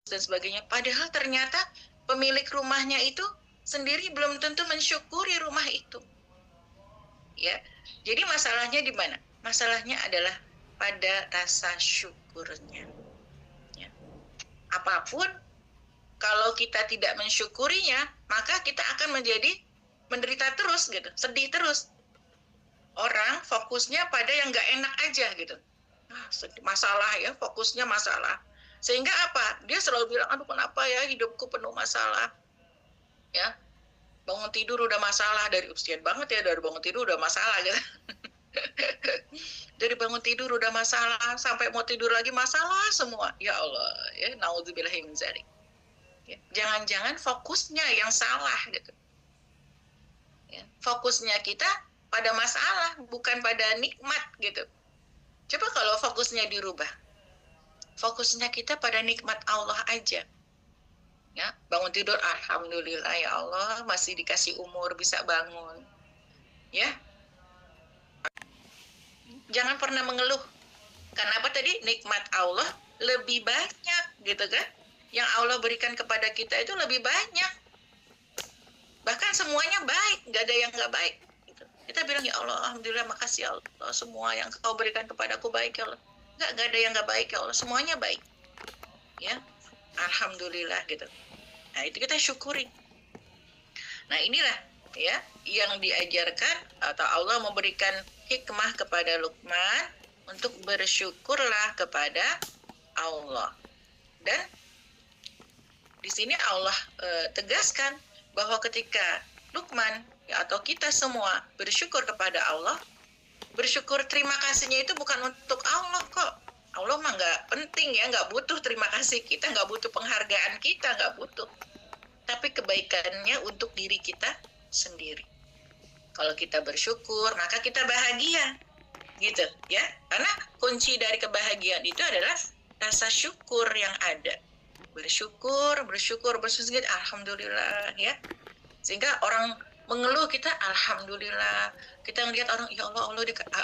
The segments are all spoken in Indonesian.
dan sebagainya. Padahal ternyata pemilik rumahnya itu sendiri belum tentu mensyukuri rumah itu. Ya, jadi masalahnya di mana? Masalahnya adalah pada rasa syukurnya. Ya. Apapun, kalau kita tidak mensyukurinya, maka kita akan menjadi menderita terus gitu, sedih terus. Orang fokusnya pada yang nggak enak aja gitu. Masalah ya, fokusnya masalah. Sehingga apa? Dia selalu bilang, aduh kenapa ya hidupku penuh masalah. Ya, bangun tidur udah masalah, dari usian banget ya, dari bangun tidur udah masalah gitu. Dari bangun tidur udah masalah, sampai mau tidur lagi masalah semua. Ya Allah, ya naudzubillahi min dzalik. Ya, jangan-jangan fokusnya yang salah gitu. Ya, fokusnya kita pada masalah, bukan pada nikmat gitu. Coba kalau fokusnya dirubah. Fokusnya kita pada nikmat Allah aja. Ya, bangun tidur, alhamdulillah ya Allah, masih dikasih umur bisa bangun. Ya. Jangan pernah mengeluh. Karena apa tadi? Nikmat Allah lebih banyak gitu kan? Yang Allah berikan kepada kita itu lebih banyak. Bahkan semuanya baik, nggak ada yang nggak baik. Gitu. Kita bilang, ya Allah, alhamdulillah, makasih ya Allah, semua yang kau berikan kepadaku baik ya Allah. Nggak ada yang nggak baik ya Allah, semuanya baik. Ya, alhamdulillah gitu. Nah, itu kita syukuri. Nah, inilah ya yang diajarkan atau Allah memberikan hikmah kepada Luqman untuk bersyukurlah kepada Allah. Dan di sini Allah tegaskan bahwa ketika Luqman ya, atau kita semua bersyukur kepada Allah, bersyukur terima kasihnya itu bukan untuk Allah kok. Allah mah nggak penting ya, nggak butuh terima kasih kita, nggak butuh penghargaan kita, nggak butuh. Tapi kebaikannya untuk diri kita sendiri. Kalau kita bersyukur, maka kita bahagia, gitu ya. Karena kunci dari kebahagiaan itu adalah rasa syukur yang ada. Bersyukur, alhamdulillah ya. Sehingga orang mengeluh kita alhamdulillah. Kita ngelihat orang, ya Allah,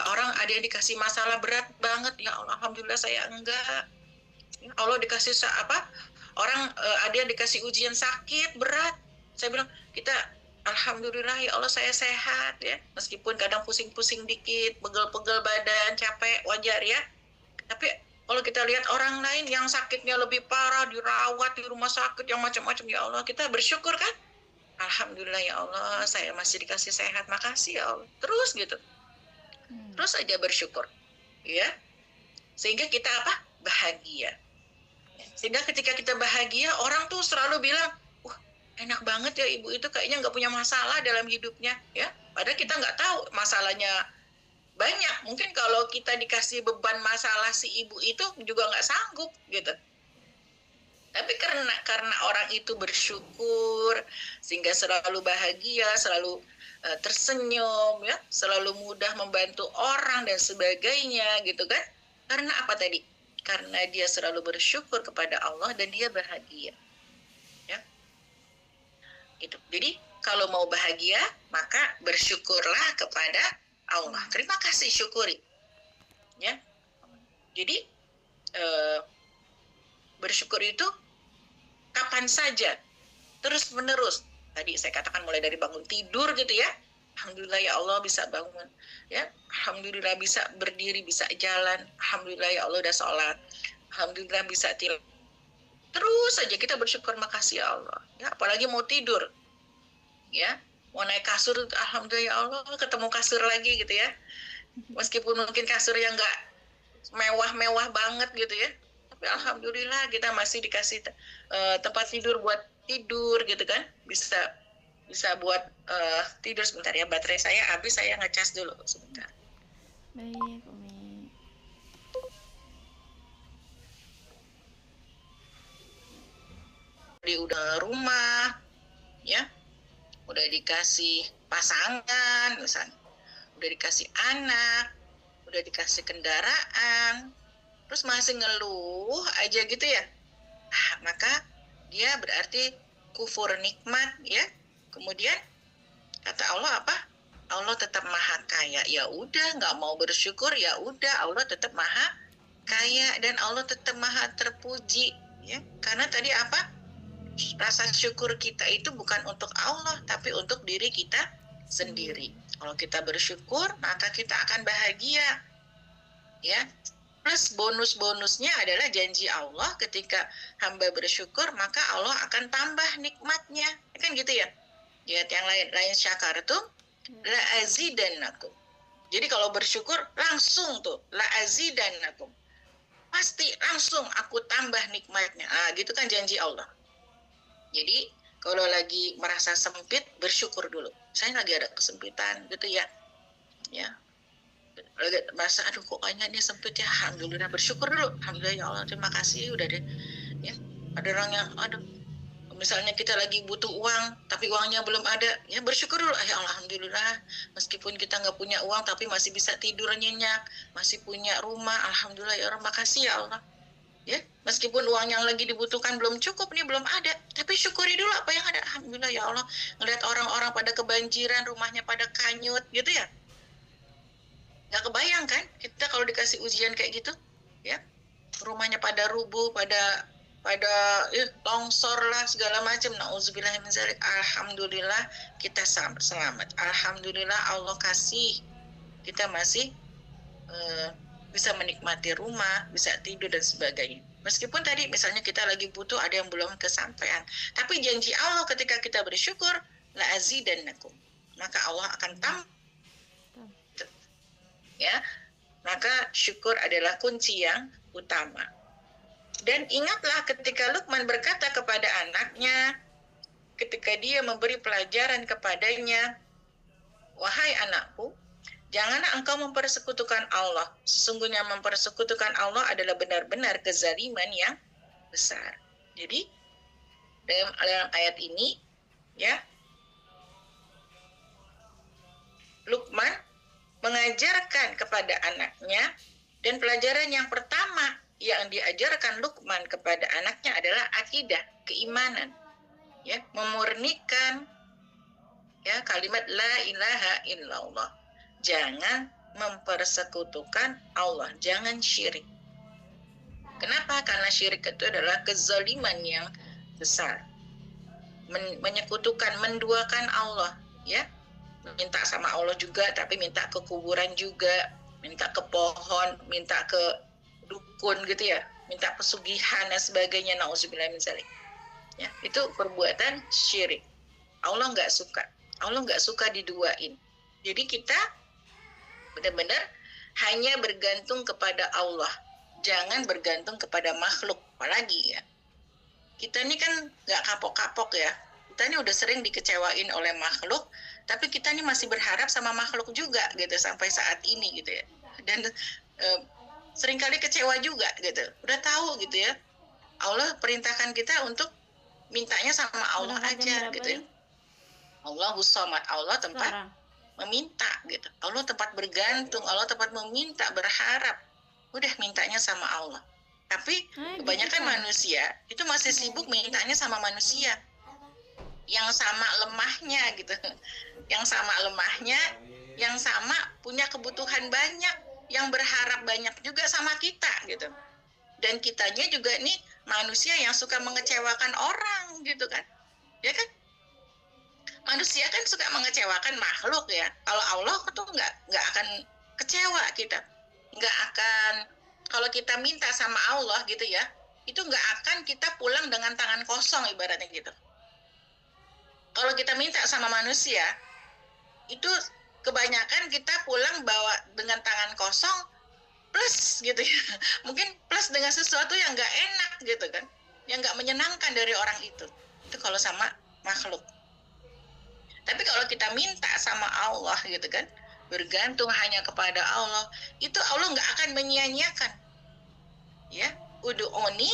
orang ada yang dikasih masalah berat banget, ya Allah, alhamdulillah saya enggak. Allah dikasih apa? Orang ada yang dikasih ujian sakit berat, saya bilang kita alhamdulillah ya Allah saya sehat ya, meskipun kadang pusing-pusing dikit, pegel-pegel badan, capek, wajar ya. Tapi kalau kita lihat orang lain yang sakitnya lebih parah, dirawat di rumah sakit yang macam-macam, ya Allah kita bersyukur kan, alhamdulillah ya Allah saya masih dikasih sehat, makasih ya Allah, terus gitu, terus aja bersyukur ya, sehingga kita apa, bahagia. Sehingga ketika kita bahagia, orang tuh selalu bilang, wah enak banget ya ibu itu kayaknya nggak punya masalah dalam hidupnya. Ya, padahal kita nggak tahu masalahnya banyak. Mungkin kalau kita dikasih beban masalah si ibu itu juga nggak sanggup gitu. Tapi karena orang itu bersyukur, sehingga selalu bahagia, selalu tersenyum, ya, selalu mudah membantu orang dan sebagainya gitu kan. Karena apa tadi? Karena dia selalu bersyukur kepada Allah dan dia bahagia. Ya. Gitu. Jadi kalau mau bahagia, maka bersyukurlah kepada Allah. Terima kasih, syukuri. Ya. Jadi bersyukur itu kapan saja, terus menerus. Tadi saya katakan mulai dari bangun tidur gitu ya. Alhamdulillah ya Allah bisa bangun, ya. Alhamdulillah bisa berdiri, bisa jalan. Alhamdulillah ya Allah udah sholat. Alhamdulillah bisa tidur. Terus saja kita bersyukur, makasih ya Allah. Ya, apalagi mau tidur, ya, mau naik kasur, alhamdulillah ya Allah ketemu kasur lagi gitu ya. Meskipun mungkin kasur yang nggak mewah-mewah banget gitu ya, tapi alhamdulillah kita masih dikasih tempat tidur buat tidur gitu kan, bisa buat tidur. Sebentar ya, baterai saya habis, saya ngecas dulu sebentar. Baik, Umi. Udah rumah, ya, udah dikasih pasangan misalnya, udah dikasih anak, udah dikasih kendaraan, terus masih ngeluh aja gitu ya, maka dia berarti kufur nikmat ya. Kemudian kata Allah apa? Allah tetap maha kaya. Ya udah, nggak mau bersyukur, ya udah, Allah tetap maha kaya dan Allah tetap maha terpuji Ya, karena tadi apa? Rasa syukur kita itu bukan untuk Allah, tapi untuk diri kita sendiri. Kalau kita bersyukur, maka kita akan bahagia. Ya, plus bonus-bonusnya adalah janji Allah ketika hamba bersyukur, maka Allah akan tambah nikmatnya. Kan gitu ya? Ya, yang lain syakartum la azidannakum. Jadi kalau bersyukur langsung tuh la azidannakum. Pasti langsung aku tambah nikmatnya. Gitu kan janji Allah. Jadi kalau lagi merasa sempit, bersyukur dulu. Saya lagi ada kesempitan gitu ya. Ya. Lagi merasa aduh kok kayaknya ini sempit ya. Alhamdulillah, bersyukur dulu. Alhamdulillah ya Allah, terima kasih udah deh. Ya. Ada orang yang aduh, misalnya kita lagi butuh uang tapi uangnya belum ada, ya bersyukur dulu. Ya alhamdulillah, meskipun kita nggak punya uang tapi masih bisa tidur nyenyak, masih punya rumah, alhamdulillah ya Allah, makasih ya Allah. Ya, meskipun uang yang lagi dibutuhkan belum cukup nih, belum ada, tapi syukuri dulu apa yang ada. Alhamdulillah ya Allah, ngelihat orang-orang pada kebanjiran, rumahnya pada kanyut gitu ya. Nggak kebayang kan kita kalau dikasih ujian kayak gitu, ya, rumahnya pada rubuh, pada longsor lah segala macam. Nauzubillah min dzalik. Alhamdulillah kita selamat. Alhamdulillah Allah kasih kita masih bisa menikmati rumah, bisa tidur dan sebagainya. Meskipun tadi misalnya kita lagi butuh, ada yang belum kesampaian, tapi janji Allah ketika kita bersyukur, la azidannakum, maka Allah akan tambah. Ya, maka syukur adalah kunci yang utama. Dan ingatlah ketika Luqman berkata kepada anaknya, ketika dia memberi pelajaran kepadanya, wahai anakku, janganlah engkau mempersekutukan Allah. Sesungguhnya mempersekutukan Allah adalah benar-benar kezaliman yang besar. Jadi dalam ayat ini, ya, Luqman mengajarkan kepada anaknya, dan pelajaran yang pertama yang diajarkan Luqman kepada anaknya adalah akidah, keimanan, ya, memurnikan, ya, kalimat la ilaha illallah. Jangan mempersekutukan Allah, jangan syirik. Kenapa? Karena syirik itu adalah kezaliman yang besar. Menyekutukan, menduakan Allah, ya. Minta sama Allah juga, tapi minta ke kuburan juga, minta ke pohon, minta ke dukun gitu ya, minta pesugihan dan sebagainya. Nauzubillah min dzalik. Ya, itu perbuatan syirik. Allah nggak suka. Allah nggak suka diduain. Jadi kita benar-benar hanya bergantung kepada Allah, jangan bergantung kepada makhluk. Apalagi ya, kita ini kan nggak kapok-kapok ya, kita ini udah sering dikecewain oleh makhluk, tapi kita ini masih berharap sama makhluk juga gitu sampai saat ini gitu ya. Dan seringkali kecewa juga gitu, udah tahu gitu ya, Allah perintahkan kita untuk mintanya sama Allah aja gitu ya. Allahus Samad, Allah tempat meminta gitu, Allah tempat bergantung, Allah tempat meminta, berharap, udah mintanya sama Allah. Tapi kebanyakan manusia itu masih sibuk mintanya sama manusia yang sama lemahnya gitu, yang sama lemahnya, yang sama punya kebutuhan banyak, yang berharap banyak juga sama kita gitu. Dan kitanya juga nih manusia yang suka mengecewakan orang gitu kan, ya kan? Manusia kan suka mengecewakan makhluk ya. Kalau Allah tuh nggak akan kecewa kita, nggak akan. Kalau kita minta sama Allah gitu ya, itu nggak akan kita pulang dengan tangan kosong ibaratnya gitu. Kalau kita minta sama manusia, itu kebanyakan kita pulang bawa dengan tangan kosong, plus gitu ya. Mungkin plus dengan sesuatu yang nggak enak gitu kan, yang nggak menyenangkan dari orang itu. Itu kalau sama makhluk. Tapi kalau kita minta sama Allah gitu kan, bergantung hanya kepada Allah, itu Allah nggak akan menyia-nyiakan. Ya, ud'uni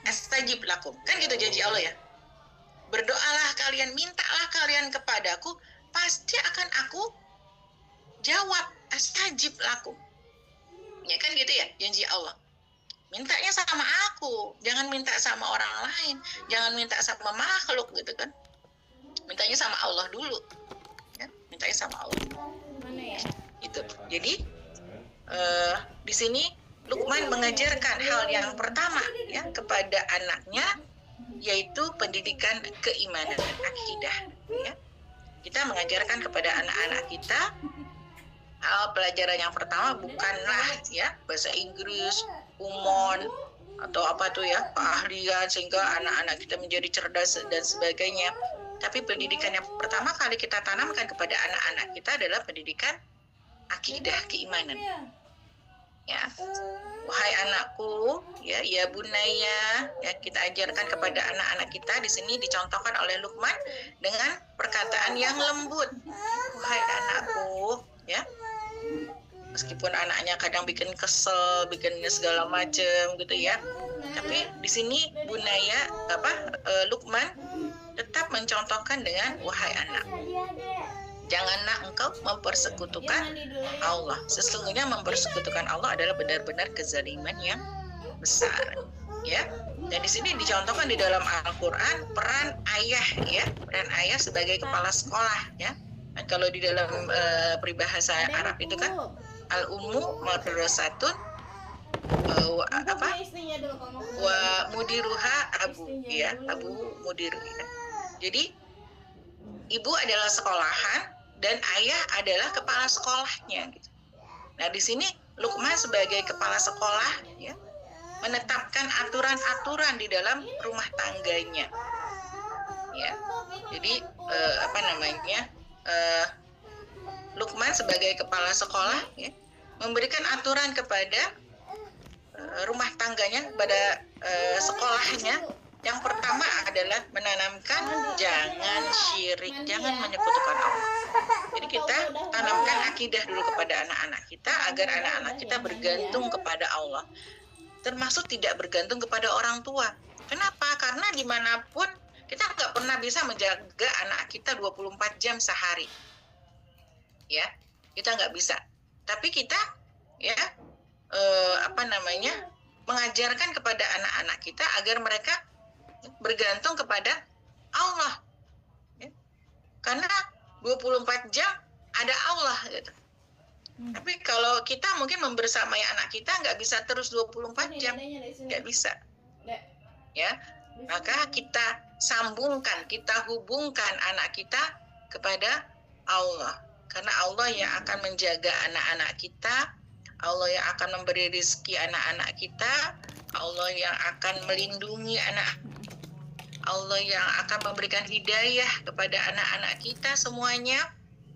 astajib lakum. Kan gitu janji Allah ya. Berdoalah kalian, mintalah kalian kepadaku, pasti akan aku jawab, astajib lakum. Ya kan gitu ya janji Allah. Mintanya sama aku, jangan minta sama orang lain, jangan minta sama makhluk gitu kan. Mintanya sama Allah dulu, ya, mintanya sama Allah. Mana ya? Itu. Jadi di sini Lukman mengajarkan hal yang pertama ya kepada anaknya, yaitu pendidikan keimanan dan akidah. Ya. Kita mengajarkan kepada anak-anak kita hal pelajaran yang pertama bukanlah ya bahasa Inggris, umon, atau apa tuh ya keahlian sehingga anak-anak kita menjadi cerdas dan sebagainya. Tapi pendidikan yang pertama kali kita tanamkan kepada anak-anak kita adalah pendidikan akidah keimanan. Ya, wahai anakku, ya bunaya, ya kita ajarkan kepada anak-anak kita. Di sini dicontohkan oleh Luqman dengan perkataan yang lembut. Wahai anakku, ya. Meskipun anaknya kadang bikin kesel, bikin segala macam gitu ya. Tapi di sini bunaya Luqman tetap mencontohkan dengan wahai anak. Janganlah engkau mempersekutukan Allah. Sesungguhnya mempersekutukan Allah adalah benar-benar kezaliman yang besar. Ya. Dan di sini dicontohkan di dalam Al-Qur'an peran ayah ya, peran ayah sebagai kepala sekolah ya. Dan kalau di dalam peribahasa Arab itu kan al-ummu madrasatun wa mudiruha abu ya, abu mudir ya. Jadi ibu adalah sekolahan dan ayah adalah kepala sekolahnya gitu. Nah, di sini Luqman sebagai kepala sekolah ya menetapkan aturan-aturan di dalam rumah tangganya. Ya. Jadi Luqman sebagai kepala sekolah ya memberikan aturan kepada rumah tangganya, pada sekolahnya. Yang pertama adalah menanamkan jangan syirik, jangan menyekutukan Allah. Jadi kita tanamkan akidah dulu kepada anak-anak kita agar anak-anak kita bergantung kepada Allah. Termasuk tidak bergantung kepada orang tua. Kenapa? Karena dimanapun kita nggak pernah bisa menjaga anak kita 24 jam sehari. Ya, kita nggak bisa. Tapi kita ya mengajarkan kepada anak-anak kita agar mereka bergantung kepada Allah ya. Karena 24 jam ada Allah gitu. Tapi kalau kita mungkin membersamai anak kita nggak bisa terus 24 jam, nggak bisa ya. Maka kita sambungkan, kita hubungkan anak kita kepada Allah, karena Allah yang akan menjaga anak-anak kita, Allah yang akan memberi rezeki anak-anak kita, Allah yang akan melindungi Allah yang akan memberikan hidayah kepada anak-anak kita semuanya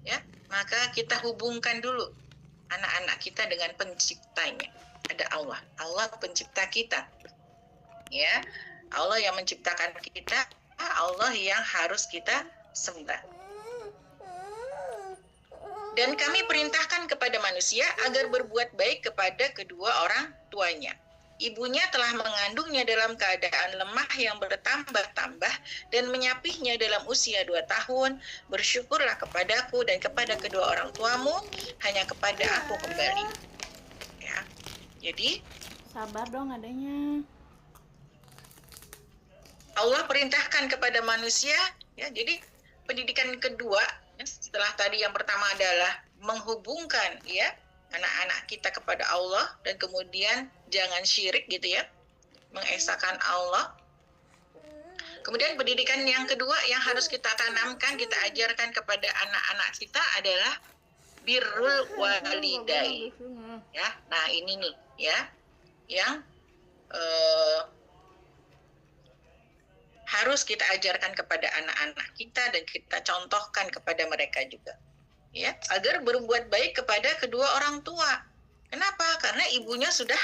ya. Maka kita hubungkan dulu anak-anak kita dengan penciptanya. Ada Allah, Allah pencipta kita ya. Allah yang menciptakan kita, Allah yang harus kita sembah. Dan kami perintahkan kepada manusia agar berbuat baik kepada kedua orang tuanya. Ibunya telah mengandungnya dalam keadaan lemah yang bertambah-tambah dan menyapihnya dalam usia 2 tahun. Bersyukurlah kepadaku dan kepada kedua orang tuamu, hanya kepada aku kembali. Ya. Jadi sabar dong adanya. Allah perintahkan kepada manusia ya. Jadi pendidikan kedua ya, setelah tadi yang pertama adalah menghubungkan ya anak-anak kita kepada Allah, dan kemudian jangan syirik gitu ya, mengesahkan Allah. Kemudian pendidikan yang kedua yang harus kita tanamkan, kita ajarkan kepada anak-anak kita adalah birrul walidain ya. Nah ini nih ya yang harus kita ajarkan kepada anak-anak kita dan kita contohkan kepada mereka juga ya, agar berbuat baik kepada kedua orang tua. Kenapa? Karena ibunya sudah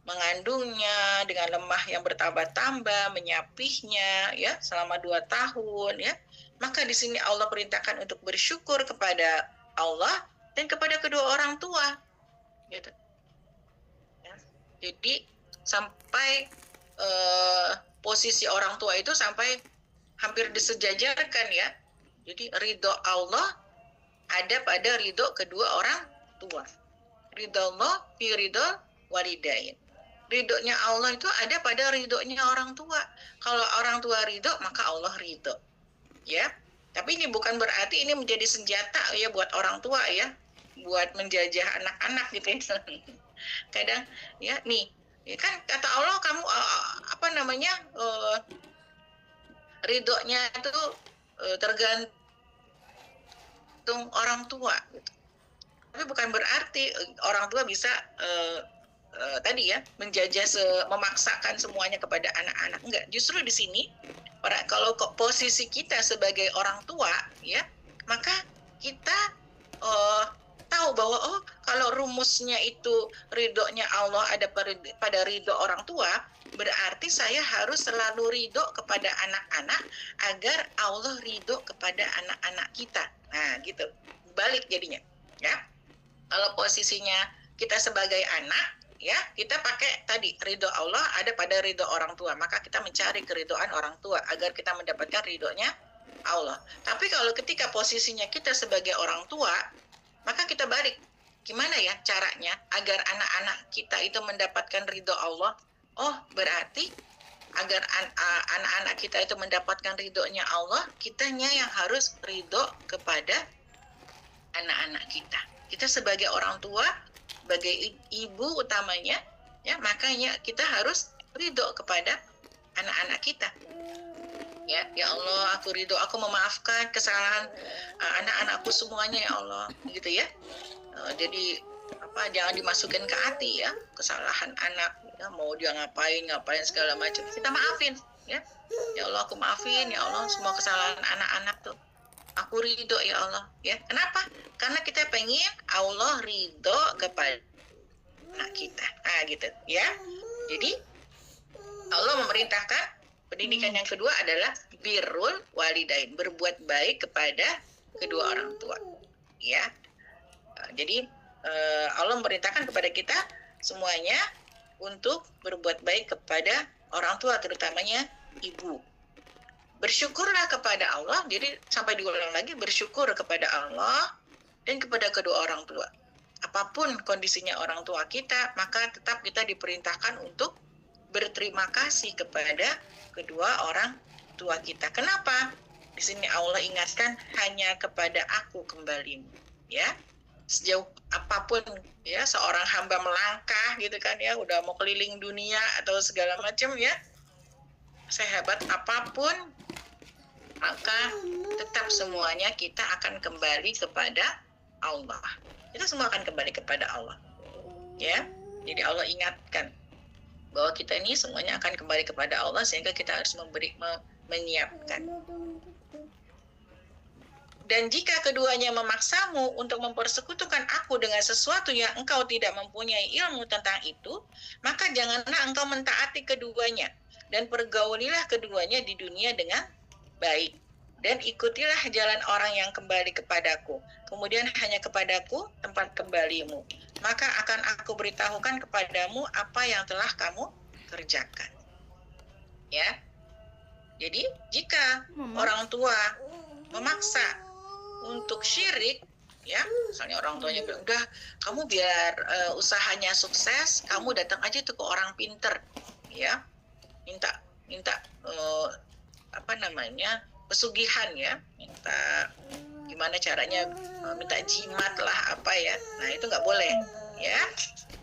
mengandungnya dengan lemah yang bertambah-tambah, menyapihnya ya selama 2 tahun ya. Maka di sini Allah perintahkan untuk bersyukur kepada Allah dan kepada kedua orang tua gitu ya. Jadi sampai posisi orang tua itu sampai hampir disejajarkan ya. Jadi ridho Allah ada pada ridho kedua orang tua. Ridho Allah fi ridho walidain. Ridhonya Allah itu ada pada ridhonya orang tua. Kalau orang tua ridho, maka Allah ridho. Ya. Tapi ini bukan berarti ini menjadi senjata ya buat orang tua ya, buat menjajah anak-anak gitu ya. Kadang ya nih, ya kan kata Allah kamu ridhonya itu tergantung orang tua gitu. Tapi bukan berarti orang tua bisa tadi ya memaksakan semuanya kepada anak-anak. Enggak, justru di sini kalau posisi kita sebagai orang tua ya, maka kita tahu bahwa kalau rumusnya itu ridhonya Allah ada pada ridho orang tua, berarti saya harus selalu ridho kepada anak-anak agar Allah ridho kepada anak-anak kita. Nah gitu, balik jadinya ya. Kalau posisinya kita sebagai anak ya, kita pakai tadi ridho Allah ada pada ridho orang tua, maka kita mencari keridhoan orang tua agar kita mendapatkan ridhonya Allah. Tapi kalau ketika posisinya kita sebagai orang tua, maka kita balik, gimana ya caranya agar anak-anak kita itu mendapatkan ridho Allah? Oh, berarti agar anak-anak kita itu mendapatkan ridhonya Allah, kitanya yang harus ridho kepada anak-anak kita. Kita sebagai orang tua, sebagai ibu utamanya, ya makanya kita harus ridho kepada anak-anak kita. Ya Allah, aku ridho, aku memaafkan kesalahan anak-anakku semuanya ya Allah, gitu ya. Jadi jangan dimasukin ke hati ya kesalahan anak, ya, mau dia ngapain segala macam, kita maafin ya. Ya Allah, aku maafin ya Allah semua kesalahan anak-anak tuh. Aku ridho ya Allah ya. Kenapa? Karena kita pengen Allah ridho kepada anak kita. Nah gitu ya. Jadi Allah memerintahkan pendidikan yang kedua adalah birrul walidain, berbuat baik kepada kedua orang tua. Ya. Jadi Allah memerintahkan kepada kita semuanya untuk berbuat baik kepada orang tua, terutamanya ibu. Bersyukurlah kepada Allah, jadi sampai diulang lagi, bersyukur kepada Allah dan kepada kedua orang tua. Apapun kondisinya orang tua kita, maka tetap kita diperintahkan untuk berterima kasih kepada kedua orang tua kita. Kenapa? Di sini Allah ingatkan hanya kepada aku kembalimu, ya. Sejauh apapun ya seorang hamba melangkah gitu kan ya, udah mau keliling dunia atau segala macam ya, sehebat apapun, maka tetap semuanya kita akan kembali kepada Allah. Kita semua akan kembali kepada Allah. Ya. Jadi Allah ingatkan bahwa kita ini semuanya akan kembali kepada Allah, sehingga kita harus menyiapkan. Dan jika keduanya memaksamu untuk mempersekutukan aku dengan sesuatu yang engkau tidak mempunyai ilmu tentang itu, maka janganlah engkau mentaati keduanya, dan pergaulilah keduanya di dunia dengan baik. Dan ikutilah jalan orang yang kembali kepadaku. Kemudian hanya kepadaku tempat kembalimu. Maka akan aku beritahukan kepadamu apa yang telah kamu kerjakan. Ya. Jadi jika orang tua memaksa untuk syirik, ya, misalnya orang tuanya bilang, udah kamu biar usahanya sukses, kamu datang aja tuh ke orang pinter, ya, minta pesugihan ya, minta gimana caranya, minta jimat lah apa ya. Nah itu nggak boleh ya.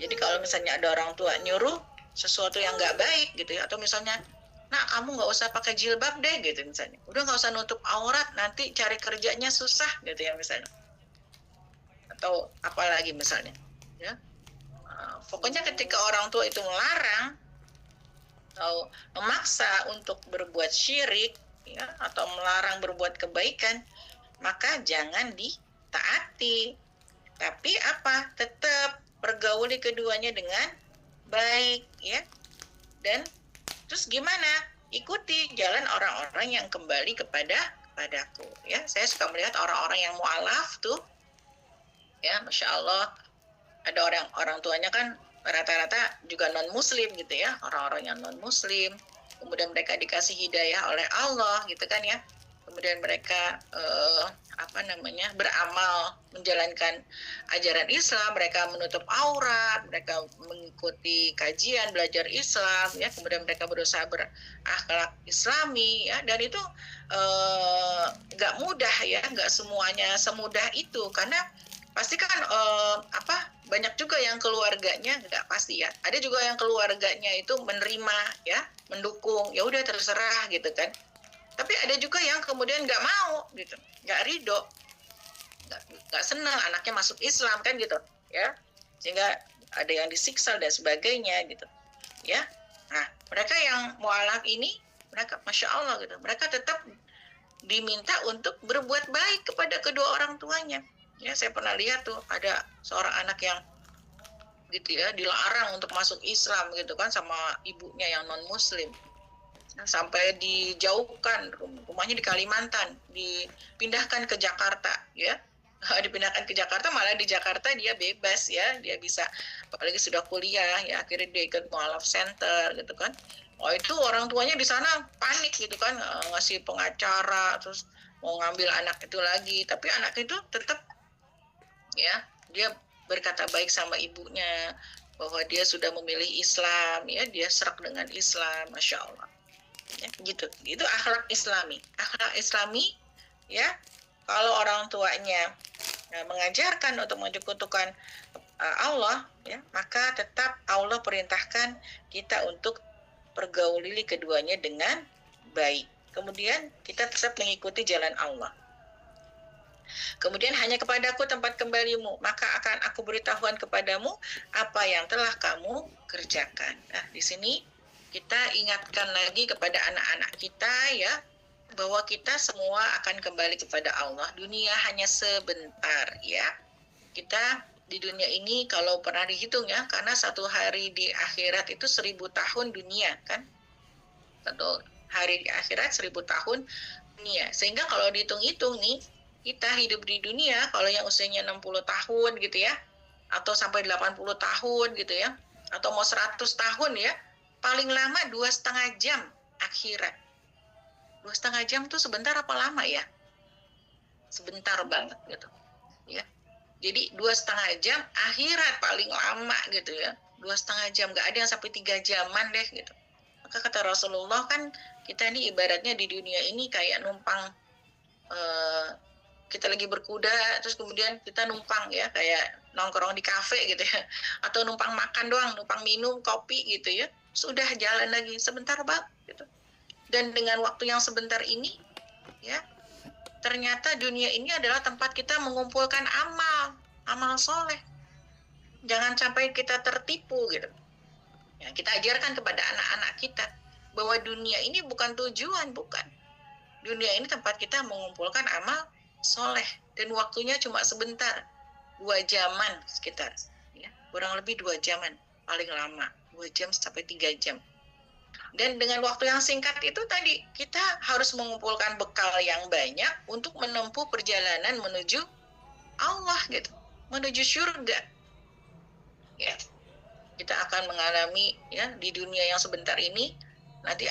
Jadi kalau misalnya ada orang tua nyuruh sesuatu yang nggak baik gitu ya, atau misalnya, nah kamu nggak usah pakai jilbab deh gitu misalnya, udah nggak usah nutup aurat, nanti cari kerjanya susah gitu ya misalnya, atau apalagi misalnya ya. Pokoknya ketika orang tua itu melarang atau memaksa untuk berbuat syirik ya, atau melarang berbuat kebaikan, maka jangan ditaati. Tapi tetap pergauli keduanya dengan baik ya. Dan terus gimana? Ikuti jalan orang-orang yang kembali kepadaku ya. Saya suka melihat orang-orang yang mu'alaf tuh ya, Masya Allah, ada orang tuanya kan rata-rata juga non-muslim gitu ya, orang-orang yang non-muslim, kemudian mereka dikasih hidayah oleh Allah gitu kan ya, kemudian mereka beramal menjalankan ajaran Islam, mereka menutup aurat, mereka mengikuti kajian belajar Islam ya, kemudian mereka berusaha berakhlak Islami ya, dan itu nggak mudah ya, nggak semuanya semudah itu, karena pasti kan banyak juga yang keluarganya nggak pasti ya. Ada juga yang keluarganya itu menerima ya, mendukung, ya udah terserah gitu kan. Tapi ada juga yang kemudian nggak mau gitu, nggak ridho, nggak senang anaknya masuk Islam kan gitu ya, sehingga ada yang disiksa dan sebagainya gitu ya. Nah, mereka yang mualaf ini, mereka Masya Allah gitu, mereka tetap diminta untuk berbuat baik kepada kedua orang tuanya. Ya, saya pernah lihat tuh ada seorang anak yang gitu ya, dilarang untuk masuk Islam gitu kan sama ibunya yang non muslim. Nah, sampai dijauhkan, rumahnya di Kalimantan, dipindahkan ke Jakarta ya. Dipindahkan ke Jakarta, malah di Jakarta dia bebas ya, dia bisa, apalagi sudah kuliah ya, akhirnya dia ikut mualaf center gitu kan. Oh, itu orang tuanya di sana panik gitu kan, ngasih pengacara, terus mau ngambil anak itu lagi, tapi anak itu tetap ya, dia berkata baik sama ibunya bahwa dia sudah memilih Islam ya, dia serak dengan Islam, Masya Allah ya, gitu. Itu akhlak Islami ya. Kalau orang tuanya mengajarkan untuk menyekutukan Allah ya, maka tetap Allah perintahkan kita untuk pergauli keduanya dengan baik. Kemudian kita tetap mengikuti jalan Allah. Kemudian hanya kepadaku tempat kembalimu, maka akan aku beritahuan kepadamu apa yang telah kamu kerjakan. Nah, di sini kita ingatkan lagi kepada anak-anak kita ya, bahwa kita semua akan kembali kepada Allah. Dunia hanya sebentar ya. Kita di dunia ini kalau pernah dihitung ya, karena satu hari di akhirat itu 1000 tahun dunia kan. Satu hari di akhirat 1000 tahun dunia. Sehingga kalau dihitung-hitung nih, kita hidup di dunia, kalau yang usianya 60 tahun gitu ya, atau sampai 80 tahun gitu ya, atau mau 100 tahun ya, paling lama 2,5 jam akhirat. 2,5 jam tuh sebentar apa lama ya? Sebentar banget gitu ya. Jadi 2,5 jam akhirat paling lama gitu ya. 2,5 jam, nggak ada yang sampai 3 jaman deh gitu. Maka kata Rasulullah kan, kita ini ibaratnya di dunia ini kayak numpang, kita lagi berkuda terus kemudian kita numpang ya, kayak nongkrong di kafe gitu ya, atau numpang makan doang, numpang minum kopi gitu ya, sudah jalan lagi sebentar banget gitu. Dan dengan waktu yang sebentar ini ya, ternyata dunia ini adalah tempat kita mengumpulkan amal soleh. Jangan sampai kita tertipu gitu ya. Kita ajarkan kepada anak-anak kita bahwa dunia ini bukan tujuan, bukan. Dunia ini tempat kita mengumpulkan amal soleh, dan waktunya cuma sebentar, 2 jaman sekitar ya, kurang lebih 2 jaman paling lama, 2 jam sampai 3 jam. Dan dengan waktu yang singkat itu tadi, kita harus mengumpulkan bekal yang banyak untuk menempuh perjalanan menuju Allah gitu, menuju surga ya. Kita akan mengalami ya di dunia yang sebentar ini, nanti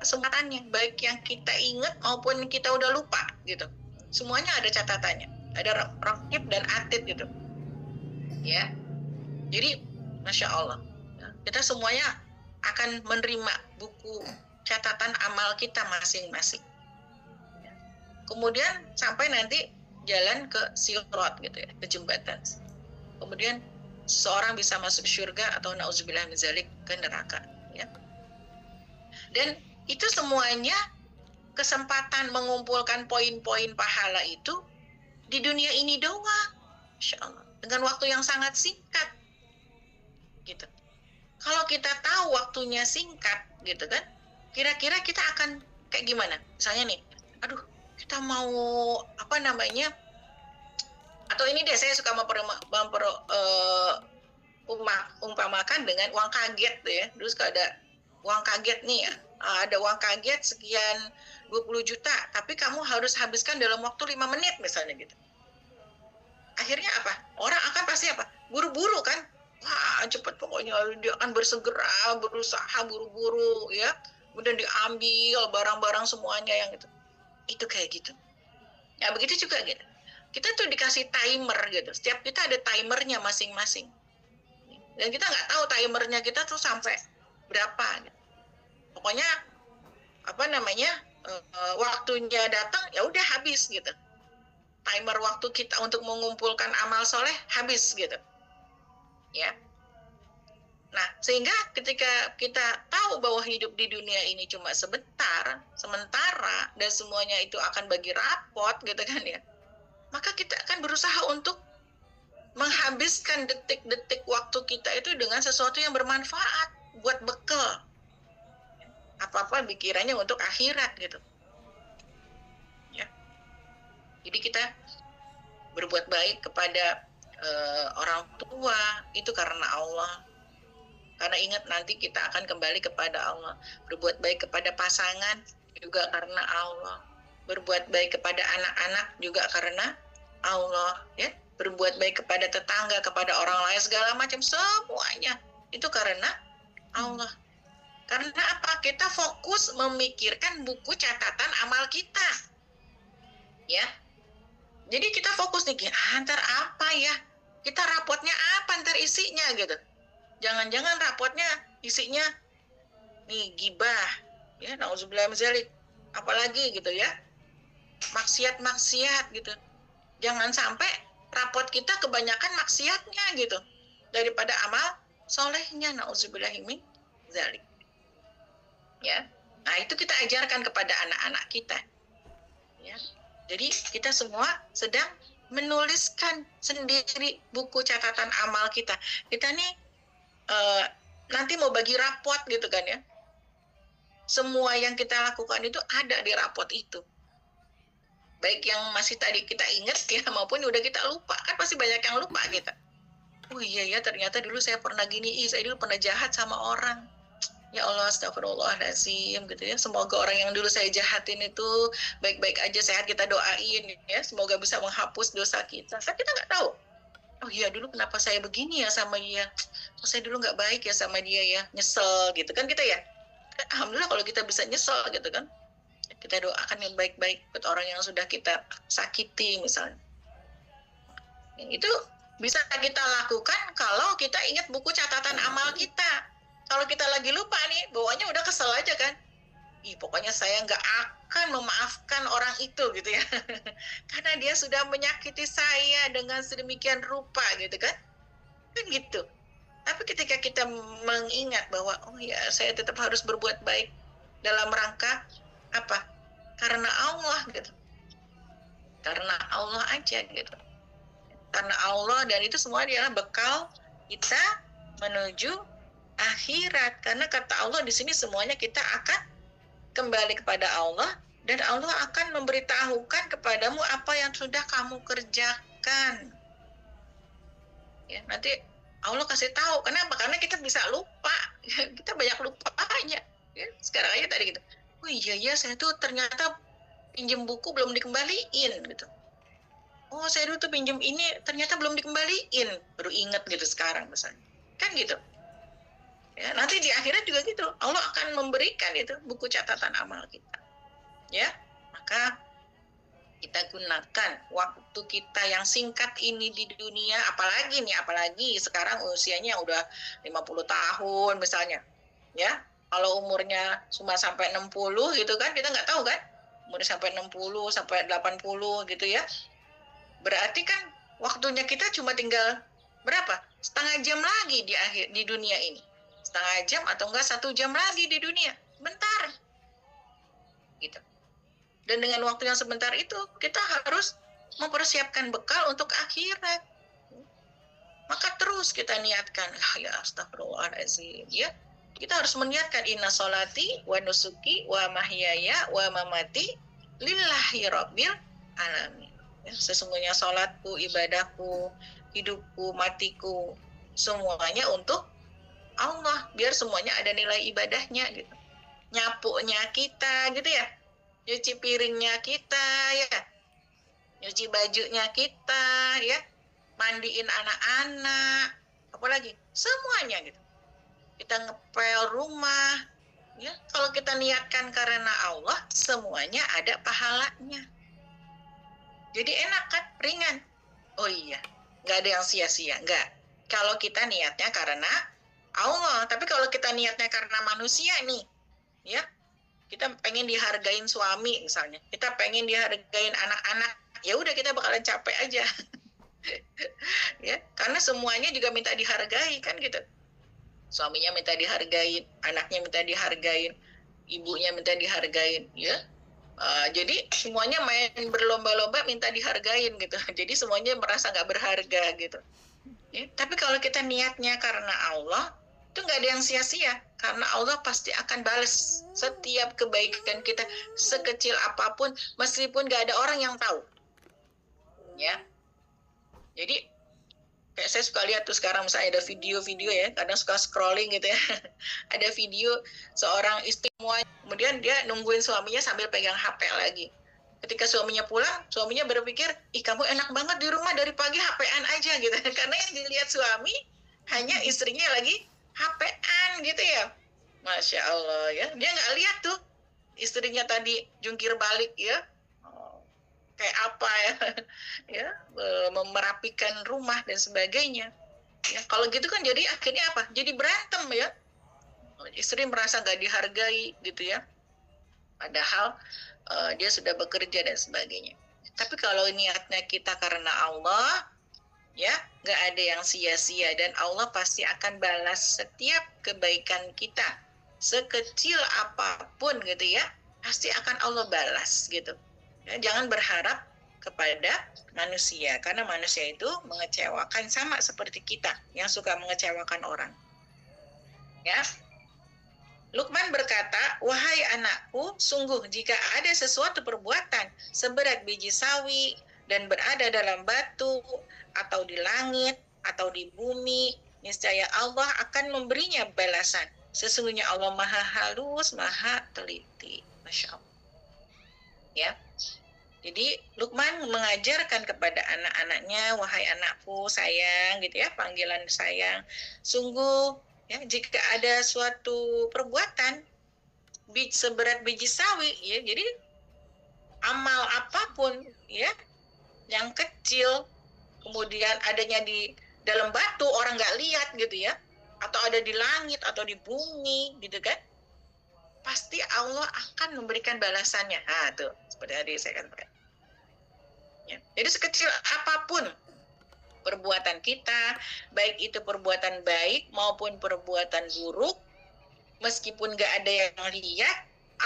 kesempatannya, baik yang kita ingat maupun kita udah lupa gitu. Semuanya ada catatannya, ada raqib dan atid gitu ya. Jadi Masya Allah, kita semuanya akan menerima buku catatan amal kita masing-masing. Kemudian sampai nanti jalan ke sirat gitu ya, ke jembatan. Kemudian seorang bisa masuk surga atau nauzubillah min dzalik, ke neraka ya. Dan itu semuanya kesempatan mengumpulkan poin-poin pahala itu di dunia ini doang, Masya Allah, dengan waktu yang sangat singkat gitu. Kalau kita tahu waktunya singkat gitu kan, kira-kira kita akan kayak gimana? Misalnya nih, aduh, kita mau atau ini deh, saya suka umpamakan dengan uang kaget tuh ya. Terus kalau ada uang kaget nih ya, ada uang kaget sekian 20 juta, tapi kamu harus habiskan dalam waktu 5 menit misalnya gitu. Akhirnya apa? Orang akan pasti apa? Buru-buru kan? Wah, cepat pokoknya, dia akan bersegera, berusaha buru-buru ya. Kemudian diambil barang-barang semuanya yang itu kayak gitu. Ya begitu juga gitu. kita tuh dikasih timer gitu. Setiap kita ada timernya masing-masing. Dan kita nggak tahu timernya kita tuh sampai berapa. Gitu. Pokoknya waktunya datang ya udah habis gitu. Timer waktu kita untuk mengumpulkan amal soleh habis gitu. Ya. Nah, sehingga ketika kita tahu bahwa hidup di dunia ini cuma sebentar, sementara, dan semuanya itu akan bagi rapot gitu kan ya, maka kita akan berusaha untuk menghabiskan detik-detik waktu kita itu dengan sesuatu yang bermanfaat buat bekal. Apa-apa pikirannya untuk akhirat gitu. Ya. Jadi kita berbuat baik kepada orang tua itu karena Allah. Karena ingat nanti kita akan kembali kepada Allah. Berbuat baik kepada pasangan juga karena Allah. Berbuat baik kepada anak-anak juga karena Allah. Ya. Berbuat baik kepada tetangga, kepada orang lain, segala macam, semuanya. Itu karena Allah. Karena apa? Kita fokus memikirkan buku catatan amal kita. Ya. Jadi kita fokus nih, ntar apa ya? Kita rapotnya apa ntar isinya gitu. Jangan-jangan rapotnya isinya nih gibah, ya nauzubillah min dzalik, apalagi gitu ya, maksiat gitu. Jangan sampai rapot kita kebanyakan maksiatnya gitu daripada amal solehnya, nauzubillah min dzalik. Ya, nah itu kita ajarkan kepada anak-anak kita. Ya, jadi kita semua sedang menuliskan sendiri buku catatan amal kita. Kita nih nanti mau bagi rapot gitu kan ya. Semua yang kita lakukan itu ada di rapot itu. Baik yang masih tadi kita ingat ya, maupun udah kita lupa. Kan pasti banyak yang lupa kita. Oh iya ya, ternyata dulu saya pernah gini, saya dulu pernah jahat sama orang. Ya Allah, astagfirullahaladzim gitu ya. Semoga orang yang dulu saya jahatin itu baik-baik aja, sehat, kita doain ya. Semoga bisa menghapus dosa kita. Kan kita nggak tahu. Oh iya, dulu kenapa saya begini ya sama dia? Oh, saya dulu nggak baik ya sama dia ya, nyesel gitu kan kita ya. Alhamdulillah kalau kita bisa nyesel gitu kan. Kita doakan yang baik-baik buat orang yang sudah kita sakiti misalnya. Itu bisa kita lakukan kalau kita ingat buku catatan amal kita. Kalau kita lagi lupa nih, bawaannya udah kesel aja kan. Pokoknya saya nggak akan memaafkan orang itu gitu ya. Karena dia sudah menyakiti saya dengan sedemikian rupa gitu kan. Kan gitu. Tapi ketika kita mengingat bahwa oh ya saya tetap harus berbuat baik dalam rangka apa? Karena Allah gitu. Karena Allah aja gitu. Karena Allah, dan itu semua adalah bekal kita menuju akhirat. Karena kata Allah di sini semuanya kita akan kembali kepada Allah, dan Allah akan memberitahukan kepadamu apa yang sudah kamu kerjakan. Ya, nanti Allah kasih tahu. Kenapa? Karena kita bisa lupa. Kita banyak lupanya. Ya, sekarang aja tadi gitu. Oh iya ya, saya tuh ternyata pinjem buku belum dikembaliin gitu. Oh saya dulu tuh pinjem ini ternyata belum dikembaliin. Baru ingat gitu sekarang misalnya. Kan gitu. Ya, nanti di akhirat juga gitu. Allah akan memberikan itu buku catatan amal kita. Ya, maka kita gunakan waktu kita yang singkat ini di dunia, apalagi sekarang usianya udah 50 tahun misalnya. Ya, kalau umurnya cuma sampai 60 gitu kan, kita nggak tahu kan. Umurnya sampai 60, sampai 80 gitu ya. Berarti kan waktunya kita cuma tinggal berapa? Setengah jam lagi di dunia ini. Setengah jam atau enggak 1 jam lagi di dunia, bentar gitu. Dan dengan waktu yang sebentar itu kita harus mempersiapkan bekal untuk akhirat. Maka terus kita niatkan, ya astagfirullahaladzim ya. Kita harus meniatkan inna sholati wa nusuki wa mahyaya wa mamati lillahi rabbil alamin. Ya, sesungguhnya sholatku, ibadahku, hidupku, matiku, semuanya untuk Allah, biar semuanya ada nilai ibadahnya gitu. Nyapunya kita gitu ya, nyuci piringnya kita ya, nyuci bajunya kita ya, mandiin anak-anak, apalagi semuanya gitu. Kita ngepel rumah ya, kalau kita niatkan karena Allah, semuanya ada pahalanya. Jadi enak kan, ringan. Oh iya, nggak ada yang sia-sia, nggak. Kalau kita niatnya karena Allah, tapi kalau kita niatnya karena manusia nih, ya, kita pengen dihargain suami misalnya, kita pengen dihargain anak-anak, ya udah kita bakalan capek aja, ya, karena semuanya juga minta dihargai kan gitu. Suaminya minta dihargain, anaknya minta dihargain, ibunya minta dihargain, ya. Jadi semuanya main berlomba-lomba minta dihargain gitu. Jadi semuanya merasa nggak berharga gitu. Ya, tapi kalau kita niatnya karena Allah, itu nggak ada yang sia-sia. Karena Allah pasti akan balas setiap kebaikan kita sekecil apapun, meskipun nggak ada orang yang tahu. Ya, jadi kayak saya suka lihat tuh sekarang misalnya ada video-video ya, kadang suka scrolling gitu ya. Ada video seorang istri kemudian dia nungguin suaminya sambil pegang HP lagi. Ketika suaminya pulang, suaminya berpikir, ih kamu enak banget di rumah dari pagi HP-an aja gitu. Karena yang dilihat suami hanya istrinya lagi HP-an gitu ya. Masya Allah ya, dia nggak lihat tuh istrinya tadi jungkir balik ya, kayak apa ya, ya, merapikan rumah dan sebagainya. Ya, kalau gitu kan jadi akhirnya apa? Jadi berantem ya. Istri merasa nggak dihargai gitu ya. Padahal dia sudah bekerja dan sebagainya. Tapi kalau niatnya kita karena Allah, ya nggak ada yang sia-sia dan Allah pasti akan balas setiap kebaikan kita, sekecil apapun gitu ya, pasti akan Allah balas gitu. Ya, jangan berharap kepada manusia karena manusia itu mengecewakan sama seperti kita yang suka mengecewakan orang. Ya. Lukman berkata, wahai anakku, sungguh jika ada sesuatu perbuatan seberat biji sawi dan berada dalam batu atau di langit atau di bumi, niscaya Allah akan memberinya balasan. Sesungguhnya Allah maha halus, maha teliti. Masya Allah. Ya. Jadi Lukman mengajarkan kepada anak-anaknya, wahai anakku sayang, gitu ya, panggilan sayang. Sungguh ya, jika ada suatu perbuatan seberat biji sawi, ya, jadi amal apapun, ya, yang kecil, kemudian adanya di dalam batu orang nggak lihat, gitu ya, atau ada di langit atau di bumi, gitu kan, pasti Allah akan memberikan balasannya. Nah, tuh seperti tadi saya katakan. Ya. Jadi sekecil apapun perbuatan kita, baik itu perbuatan baik maupun perbuatan buruk, meskipun gak ada yang lihat,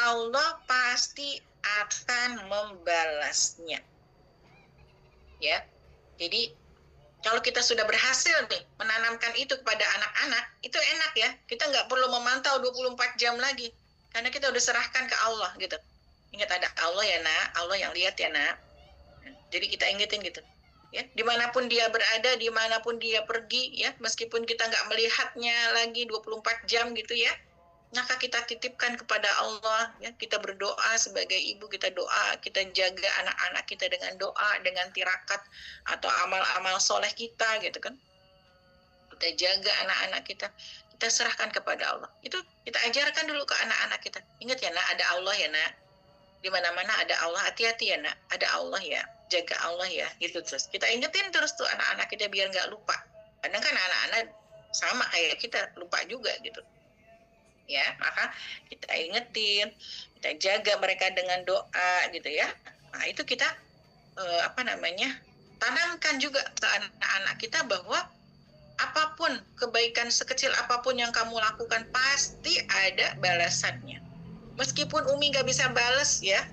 Allah pasti akan membalasnya. Ya, jadi kalau kita sudah berhasil nih menanamkan itu kepada anak-anak, itu enak ya. Kita nggak perlu memantau 24 jam lagi, karena kita udah serahkan ke Allah gitu. Ingat ada Allah ya nak, Allah yang lihat ya nak. Jadi kita ingetin gitu. Ya, dimanapun dia berada, dimanapun dia pergi, ya, meskipun kita nggak melihatnya lagi 24 jam gitu ya, maka kita titipkan kepada Allah, ya, kita berdoa sebagai ibu, kita doa, kita jaga anak-anak kita dengan doa, dengan tirakat atau amal-amal soleh kita, gitu kan. Kita jaga anak-anak kita serahkan kepada Allah. Itu kita ajarkan dulu ke anak-anak kita. Ingat ya nak, ada Allah ya nak. Di mana-mana ada Allah, hati-hati ya nak, ada Allah ya. Jaga Allah ya, gitu terus. Kita ingetin terus tuh anak-anak kita biar nggak lupa. Kadang kan anak-anak sama kayak kita, lupa juga gitu. Ya, maka kita ingetin, kita jaga mereka dengan doa gitu ya. Nah, itu kita tanamkan juga ke anak-anak kita bahwa apapun kebaikan sekecil apapun yang kamu lakukan pasti ada balasannya. Meskipun Umi nggak bisa balas ya,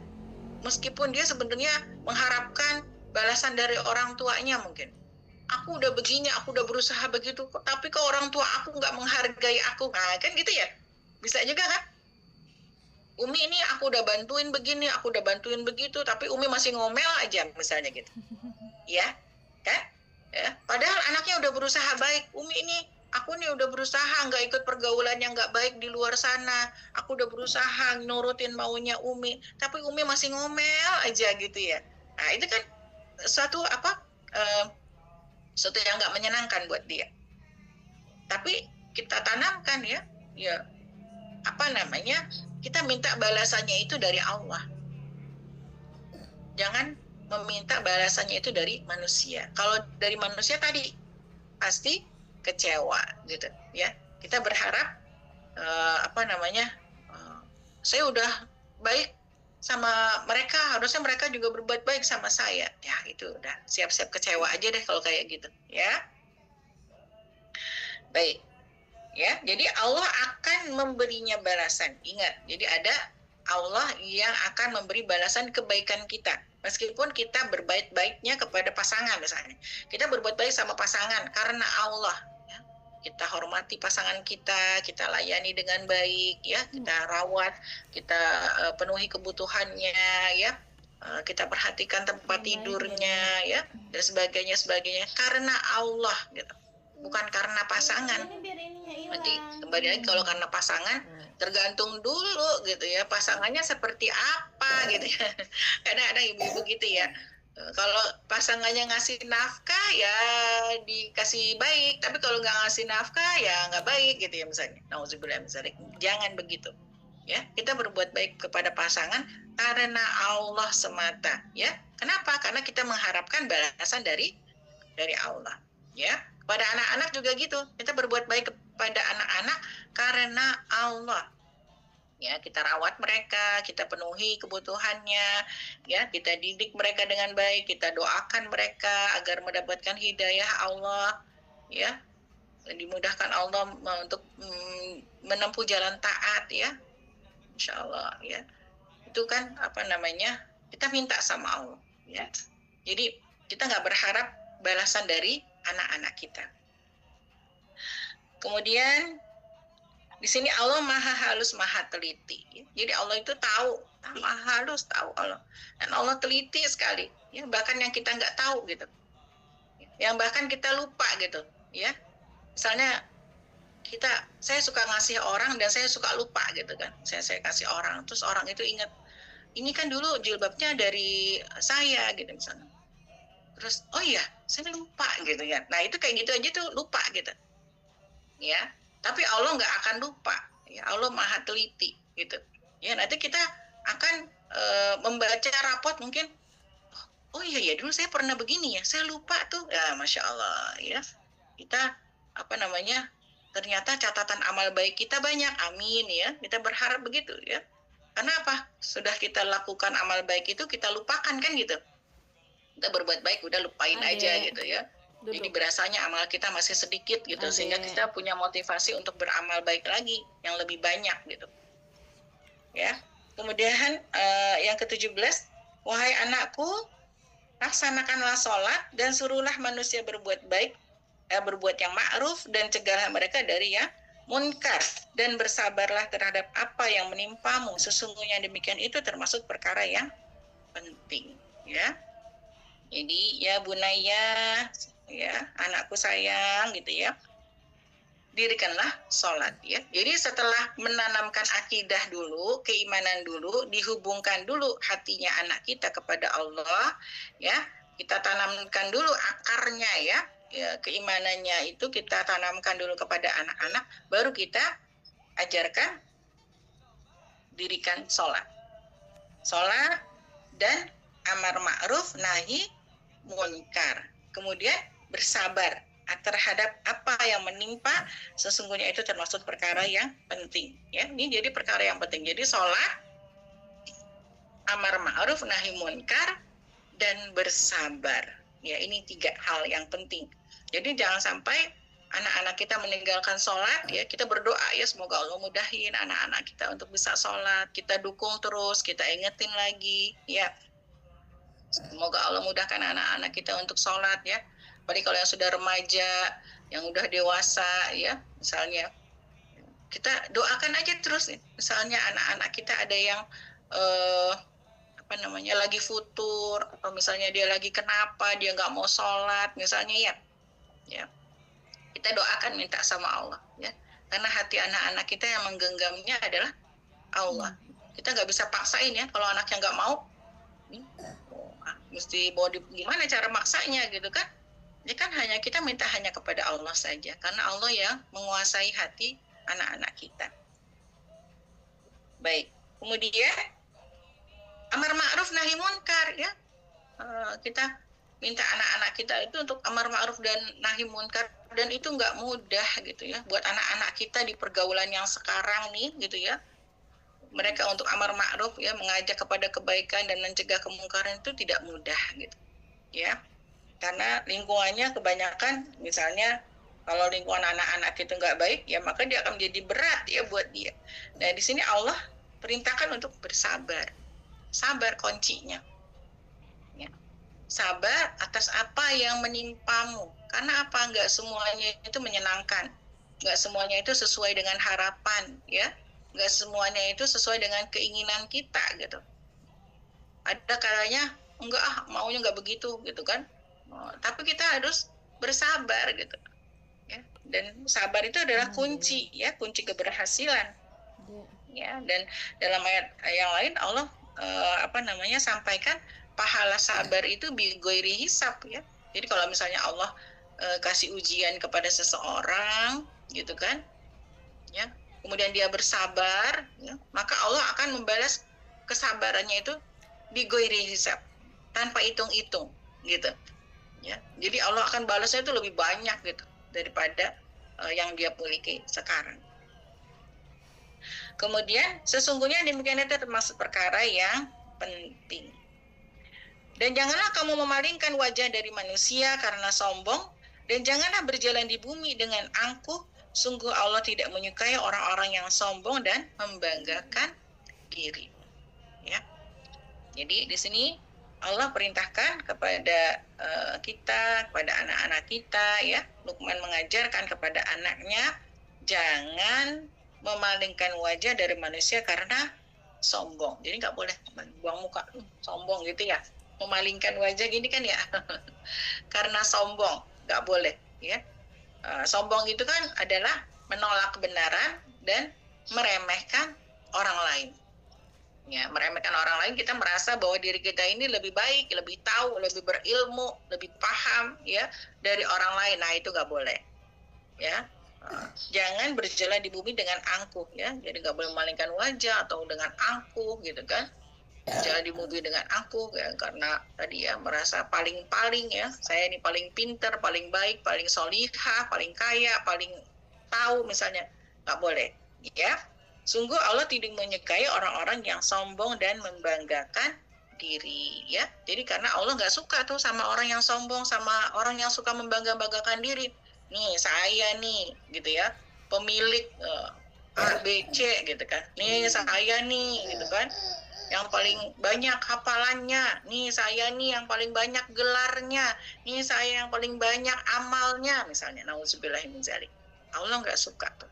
meskipun dia sebenarnya mengharapkan balasan dari orang tuanya mungkin. Aku udah begini, aku udah berusaha begitu, tapi kok orang tua aku nggak menghargai aku. Nah, kan gitu ya. Bisa juga kan? Umi ini aku udah bantuin begini, aku udah bantuin begitu, tapi Umi masih ngomel aja misalnya gitu. Ya, kan? Ya, padahal anaknya udah berusaha baik. Umi ini, aku nih udah berusaha nggak ikut pergaulan yang nggak baik di luar sana. Aku udah berusaha nurutin maunya Umi, tapi Umi masih ngomel aja gitu ya. Nah, itu kan suatu yang nggak menyenangkan buat dia. Tapi kita tanamkan ya, kita minta balasannya itu dari Allah. Jangan meminta balasannya itu dari manusia. Kalau dari manusia tadi pasti kecewa gitu ya. Kita berharap saya udah baik sama mereka, harusnya mereka juga berbuat baik sama saya. Ya itu udah siap-siap kecewa aja deh kalau kayak gitu ya. Baik ya, jadi Allah akan memberinya balasan. Ingat, jadi ada Allah yang akan memberi balasan kebaikan kita. Meskipun kita berbaik-baiknya kepada pasangan misalnya. Kita berbuat baik sama pasangan karena Allah. Ya. Kita hormati pasangan kita layani dengan baik, ya, kita rawat, kita penuhi kebutuhannya, ya. Kita perhatikan tempat tidurnya, ya, dan sebagainya karena Allah gitu. Bukan karena pasangan. Nanti kembali lagi kalau karena pasangan tergantung dulu gitu ya, pasangannya seperti apa gitu ya. Kadang ada ibu-ibu gitu ya, kalau pasangannya ngasih nafkah ya dikasih baik, tapi kalau nggak ngasih nafkah ya nggak baik gitu ya misalnya. Nauzubillah misalnya. Jangan begitu ya. Kita berbuat baik kepada pasangan karena Allah semata ya. Kenapa? Karena kita mengharapkan balasan dari Allah ya. Pada anak-anak juga gitu, kita berbuat baik kepada anak-anak karena Allah. Ya, kita rawat mereka, kita penuhi kebutuhannya, ya, kita didik mereka dengan baik, kita doakan mereka agar mendapatkan hidayah Allah, ya, dimudahkan Allah untuk menempuh jalan taat, ya, insya Allah, ya. Itu kan kita minta sama Allah, ya. Jadi kita nggak berharap balasan dari anak-anak kita. Kemudian di sini Allah maha halus, maha teliti. Jadi Allah itu tahu, maha halus, tahu Allah. Dan Allah teliti sekali. Ya, bahkan yang kita nggak tahu gitu. Yang bahkan kita lupa gitu. Ya, misalnya saya suka ngasih orang dan saya suka lupa gitu kan. Saya kasih orang, terus orang itu ingat, ini kan dulu jilbabnya dari saya gitu misalnya. Terus, oh iya, saya lupa gitu ya. Nah itu kayak gitu aja tuh lupa gitu. Ya, tapi Allah nggak akan lupa. Ya, Allah maha teliti gitu. Ya, nanti kita akan membaca rapot mungkin. Oh iya dulu saya pernah begini ya, saya lupa tuh. Ya, masya Allah ya. Kita ternyata catatan amal baik kita banyak. Amin ya. Kita berharap begitu ya. Karena apa? Sudah kita lakukan amal baik itu kita lupakan kan gitu. Kita berbuat baik udah lupain aja gitu ya. Duduk. Jadi berasanya amal kita masih sedikit gitu, sehingga kita punya motivasi untuk beramal baik lagi yang lebih banyak gitu. Ya. Kemudian yang ke-17, wahai anakku, laksanakanlah sholat dan suruhlah manusia berbuat baik, berbuat yang ma'ruf dan cegahlah mereka dari yang munkar, dan bersabarlah terhadap apa yang menimpamu. Sesungguhnya demikian itu termasuk perkara yang penting, ya. Jadi ya bunaya, ya anakku sayang gitu ya, dirikanlah sholat ya. Jadi setelah menanamkan akidah dulu, keimanan dulu, dihubungkan dulu hatinya anak kita kepada Allah ya, kita tanamkan dulu akarnya ya, keimanannya itu kita tanamkan dulu kepada anak-anak, baru kita ajarkan dirikan sholat dan amar ma'ruf nahi munkar. Kemudian bersabar terhadap apa yang menimpa, sesungguhnya itu termasuk perkara yang penting ya. Ini jadi perkara yang penting. Jadi sholat, amar ma'ruf nahi munkar, dan bersabar ya. Ini 3 hal yang penting. Jadi jangan sampai anak-anak kita meninggalkan sholat ya. Kita berdoa ya, semoga Allah mudahin anak-anak kita untuk bisa sholat. Kita dukung terus, kita ingetin lagi ya, semoga Allah mudahkan anak-anak kita untuk sholat ya. Apalagi kalau yang sudah remaja, yang udah dewasa ya, misalnya kita doakan aja terus nih. Misalnya anak-anak kita ada yang lagi futur, atau misalnya dia lagi kenapa dia nggak mau sholat misalnya ya, kita doakan, minta sama Allah ya, karena hati anak-anak kita yang menggenggamnya adalah Allah. Kita nggak bisa paksain ya, kalau anaknya nggak mau mesti gimana cara maksanya gitu kan. Ini kan kita minta hanya kepada Allah saja, karena Allah yang menguasai hati anak-anak kita. Baik, kemudian amar ma'ruf nahi munkar ya. kita minta anak-anak kita itu untuk amar ma'ruf dan nahi munkar, dan itu nggak mudah gitu ya buat anak-anak kita di pergaulan yang sekarang nih gitu ya. Mereka untuk amar ma'ruf ya, mengajak kepada kebaikan dan mencegah kemungkaran itu tidak mudah gitu ya, karena lingkungannya kebanyakan misalnya kalau lingkungan anak-anak itu nggak baik ya, maka dia akan menjadi berat ya buat dia. Nah di sini Allah perintahkan untuk bersabar. Sabar kuncinya ya. Sabar atas apa yang menimpamu, karena apa, nggak semuanya itu menyenangkan, nggak semuanya itu sesuai dengan harapan ya, nggak semuanya itu sesuai dengan keinginan kita gitu. Ada kalanya enggak, maunya nggak begitu gitu kan. Tapi kita harus bersabar gitu ya, dan sabar itu adalah kunci ya, kunci keberhasilan ya. Dan dalam ayat yang lain Allah sampaikan pahala sabar itu bigoiri hisab ya. Jadi kalau misalnya Allah kasih ujian kepada seseorang gitu kan ya, kemudian dia bersabar ya, maka Allah akan membalas kesabarannya itu bigoiri hisab, tanpa hitung-hitung gitu ya. Jadi Allah akan balasnya itu lebih banyak gitu daripada yang dia miliki sekarang. Kemudian sesungguhnya demikian itu termasuk perkara yang penting. Dan janganlah kamu memalingkan wajah dari manusia karena sombong, dan janganlah berjalan di bumi dengan angkuh. Sungguh Allah tidak menyukai orang-orang yang sombong dan membanggakan diri. Ya. Jadi di sini Allah perintahkan kepada kita, kepada anak-anak kita ya. Luqman mengajarkan kepada anaknya, jangan memalingkan wajah dari manusia karena sombong. Jadi nggak boleh buang muka sombong gitu ya, memalingkan wajah gini kan ya. Karena sombong nggak boleh ya. Sombong itu kan adalah menolak kebenaran dan meremehkan orang lain ya. Meremehkan orang lain, kita merasa bahwa diri kita ini lebih baik, lebih tahu, lebih berilmu, lebih paham ya dari orang lain. Nah itu nggak boleh ya. Jangan berjalan di bumi dengan angkuh ya, jadi nggak boleh memalingkan wajah atau dengan angkuh gitu kan. Jalan di bumi dengan angkuh ya, karena tadi ya merasa paling ya, saya ini paling pinter, paling baik, paling solihah, paling kaya, paling tahu misalnya, nggak boleh ya. Sungguh Allah tidak menyukai orang-orang yang sombong dan membanggakan diri ya. Jadi karena Allah nggak suka tuh sama orang yang sombong, sama orang yang suka membangga-banggakan diri. Nih saya nih gitu ya, pemilik A B C gitu kan, nih saya nih gitu kan, yang paling banyak hafalannya, nih saya nih yang paling banyak gelarnya, nih saya yang paling banyak amalnya misalnya. Nauzubillah min dzalik. Allah nggak suka tuh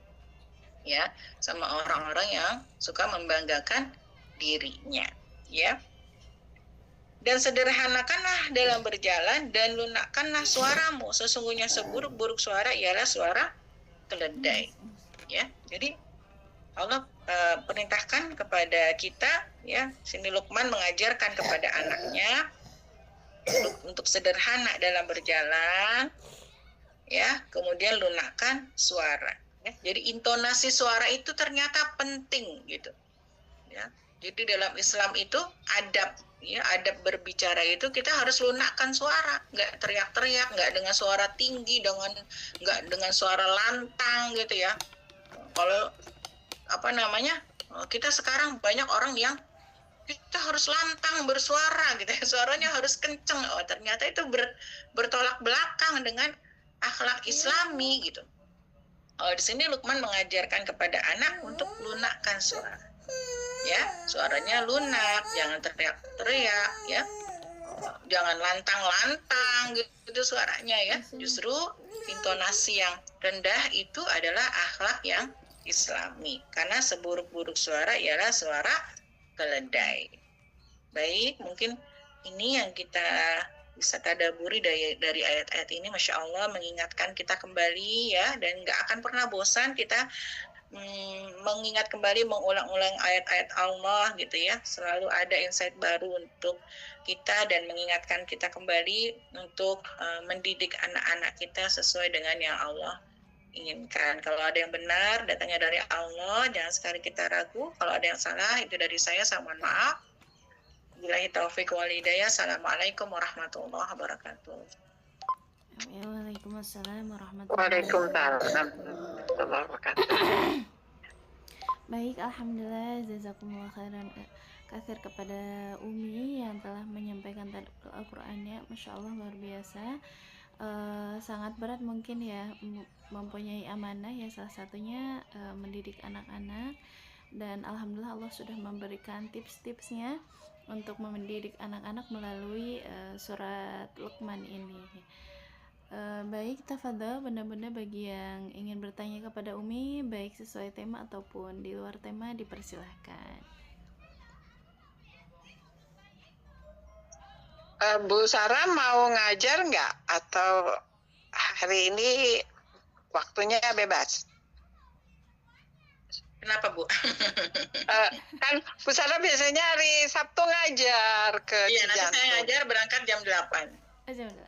ya sama orang-orang yang suka membanggakan dirinya ya. Dan sederhanakanlah dalam berjalan dan lunakkanlah suaramu. Sesungguhnya seburuk-buruk suara ialah suara keledai. Ya, jadi Allah perintahkan kepada kita ya. Sini Luqman mengajarkan kepada anaknya untuk sederhana dalam berjalan ya. Kemudian lunakkan suara. Ya. Jadi intonasi suara itu ternyata penting gitu. Ya. Jadi dalam Islam itu adab ya, adab berbicara itu kita harus lunakkan suara, nggak teriak-teriak, nggak dengan suara tinggi, nggak dengan suara lantang gitu ya. Kalau kita sekarang banyak orang yang kita harus lantang bersuara gitu ya, suaranya harus kenceng. Oh ternyata itu bertolak belakang dengan akhlak Islami gitu. Oh di sini Luqman mengajarkan kepada anak untuk lunakkan suara. Ya, suaranya lunak, jangan teriak-teriak ya. Jangan lantang-lantang gitu suaranya ya. Justru intonasi yang rendah itu adalah akhlak yang Islami. Karena seburuk-buruk suara ialah suara keledai. Baik, mungkin ini yang kita bisa tadaburi dari ayat-ayat ini. Masya Allah, mengingatkan kita kembali ya, dan nggak akan pernah bosan kita mengingat kembali, mengulang-ulang ayat-ayat Allah gitu ya. Selalu ada insight baru untuk kita dan mengingatkan kita kembali untuk mendidik anak-anak kita sesuai dengan yang Allah inginkan. Kalau ada yang benar datangnya dari Allah, jangan sekali kita ragu. Kalau ada yang salah itu dari saya, mohon maaf. Bila Wabillahi taufiq wal hidayah. Assalamualaikum warahmatullahi wabarakatuh. Waalaikumsalam warahmatullahi Waalaikumsalam wabarakatuh. warahmatullahi wabarakatuh. Baik, alhamdulillah, jazakumullah khairan katsir kepada Umi yang telah menyampaikan Al-Qur'annya. Masya Allah, luar biasa. Sangat berat mungkin ya, mempunyai amanah ya, salah satunya mendidik anak-anak, dan alhamdulillah Allah sudah memberikan tips-tipsnya untuk mendidik anak-anak melalui surat Luqman ini. Baik, tafadhol, benar-benar bagi yang ingin bertanya kepada Umi, baik sesuai tema ataupun di luar tema, dipersilahkan. Bu Sarah mau ngajar nggak? Atau hari ini waktunya bebas? Kenapa, Bu? Kan Bu Sarah biasanya hari Sabtu ngajar ke Iya, nanti Cijantung. saya ngajar berangkat jam 8.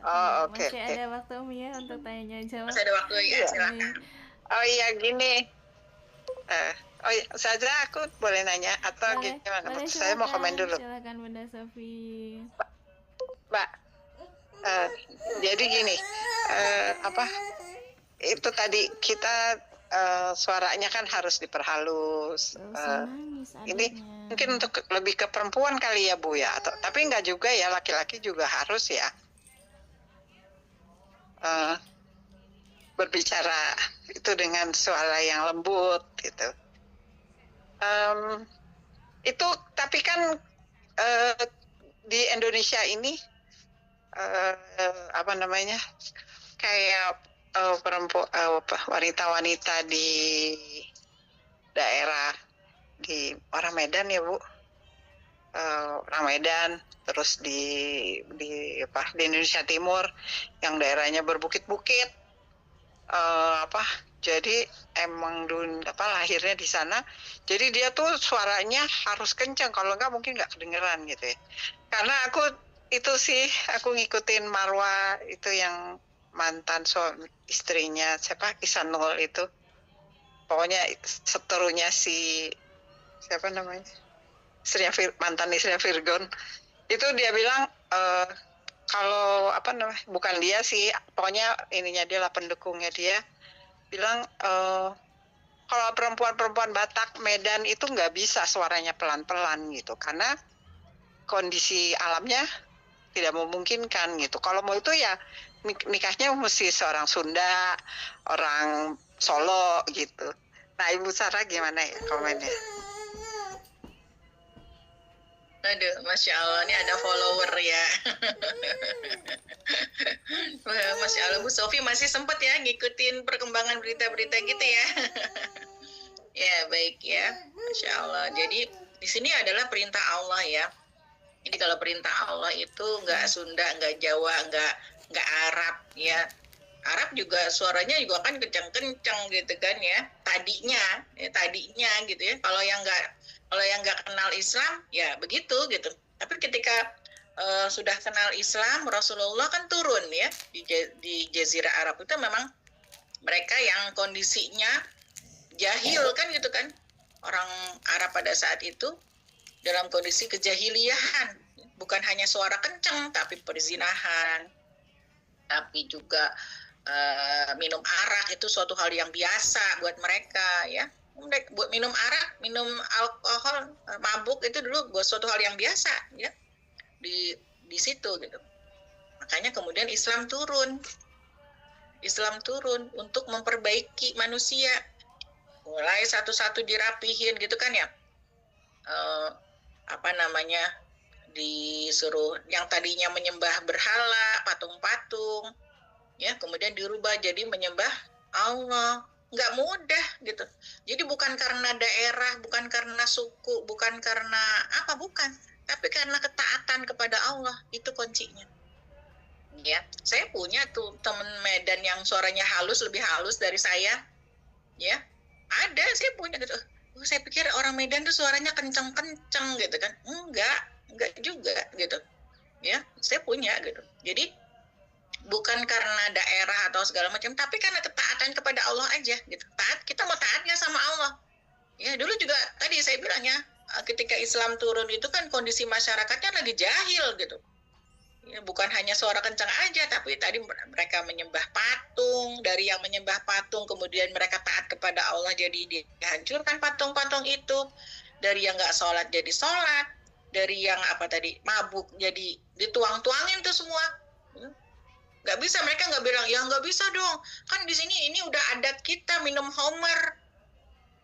Oh, oke. Masih ada waktu Umi ya untuk tanya jawab. Masih ada waktu ya, silakan. Oh iya, gini. Oh iya, Ustazah, aku boleh nanya atau Boleh, gimana? boleh, Saya mau komen dulu. Silakan Bunda Sofi. Mbak, jadi gini, itu tadi kita suaranya kan harus diperhalus. Nangis Ini adiknya. mungkin untuk lebih ke perempuan kali ya Bu ya, tapi enggak juga ya, laki-laki juga harus ya berbicara itu dengan suara yang lembut gitu. Itu tapi kan di Indonesia ini apa namanya, kayak perempuan wanita-wanita di daerah, di orang Medan ya Bu, orang Medan, terus di Indonesia Timur yang daerahnya berbukit-bukit, jadi emang lahirnya di sana, jadi dia tuh suaranya harus kencang, kalau enggak mungkin nggak kedengeran gitu ya. Karena aku ngikutin Marwa itu yang mantan suami istrinya siapa, Isanul itu, pokoknya seterunya siapa namanya, mantan istrinya Virgon, itu dia bilang kalau bukan dia sih, pokoknya ininya dia lah, pendukungnya dia bilang kalau perempuan Batak Medan itu nggak bisa suaranya pelan-pelan gitu, karena kondisi alamnya tidak memungkinkan gitu. Kalau mau itu ya nikahnya mesti seorang Sunda, orang Solo gitu. Nah, Ibu Sarah gimana ya komennya? Aduh, Masya Allah, ini ada follower ya. Masya Allah, Bu Sofi masih sempat ya ngikutin perkembangan berita-berita gitu ya. Ya, baik ya. Masya Allah. Jadi, di sini adalah perintah Allah ya. Jadi kalau perintah Allah itu nggak Sunda, nggak Jawa, nggak Arab ya. Arab juga suaranya juga kan kencang-kencang gitu kan ya. Tadinya gitu ya. Kalau yang nggak kenal Islam ya begitu gitu. Tapi ketika sudah kenal Islam, Rasulullah kan turun ya di Jazirah Arab itu, memang mereka yang kondisinya jahil kan gitu kan. Orang Arab pada saat itu dalam kondisi kejahiliahan, bukan hanya suara kencang, tapi perzinahan, tapi juga minum arak itu suatu hal yang biasa buat mereka ya. Buat minum arak, minum alkohol, mabuk itu dulu buat suatu hal yang biasa ya di situ gitu. Makanya kemudian Islam turun untuk memperbaiki manusia, mulai satu-satu dirapihin gitu kan ya. Disuruh yang tadinya menyembah berhala, patung-patung ya, kemudian dirubah jadi menyembah Allah. Nggak mudah gitu. Jadi bukan karena daerah, bukan karena suku, bukan karena bukan, tapi karena ketaatan kepada Allah, itu kuncinya. Ya, saya punya tuh teman Medan yang suaranya lebih halus dari saya. Ya, ada, saya punya gitu. Saya pikir orang Medan tuh suaranya kenceng-kenceng gitu kan. Enggak juga gitu. Ya, saya punya gitu. Jadi bukan karena daerah atau segala macam, tapi karena ketaatan kepada Allah aja gitu. Kita mau taatnya sama Allah. Ya, dulu juga tadi saya bilangnya ketika Islam turun itu kan kondisi masyarakatnya lagi jahil gitu. Ya, bukan hanya suara kencang aja, tapi tadi mereka menyembah patung. Dari yang menyembah patung, kemudian mereka taat kepada Allah, jadi dihancurkan patung-patung itu. Dari yang nggak sholat jadi sholat. Dari yang apa tadi mabuk jadi dituang-tuangin tuh semua. Nggak bisa, mereka nggak bilang ya nggak bisa dong. Kan di sini ini udah adat kita minum homer.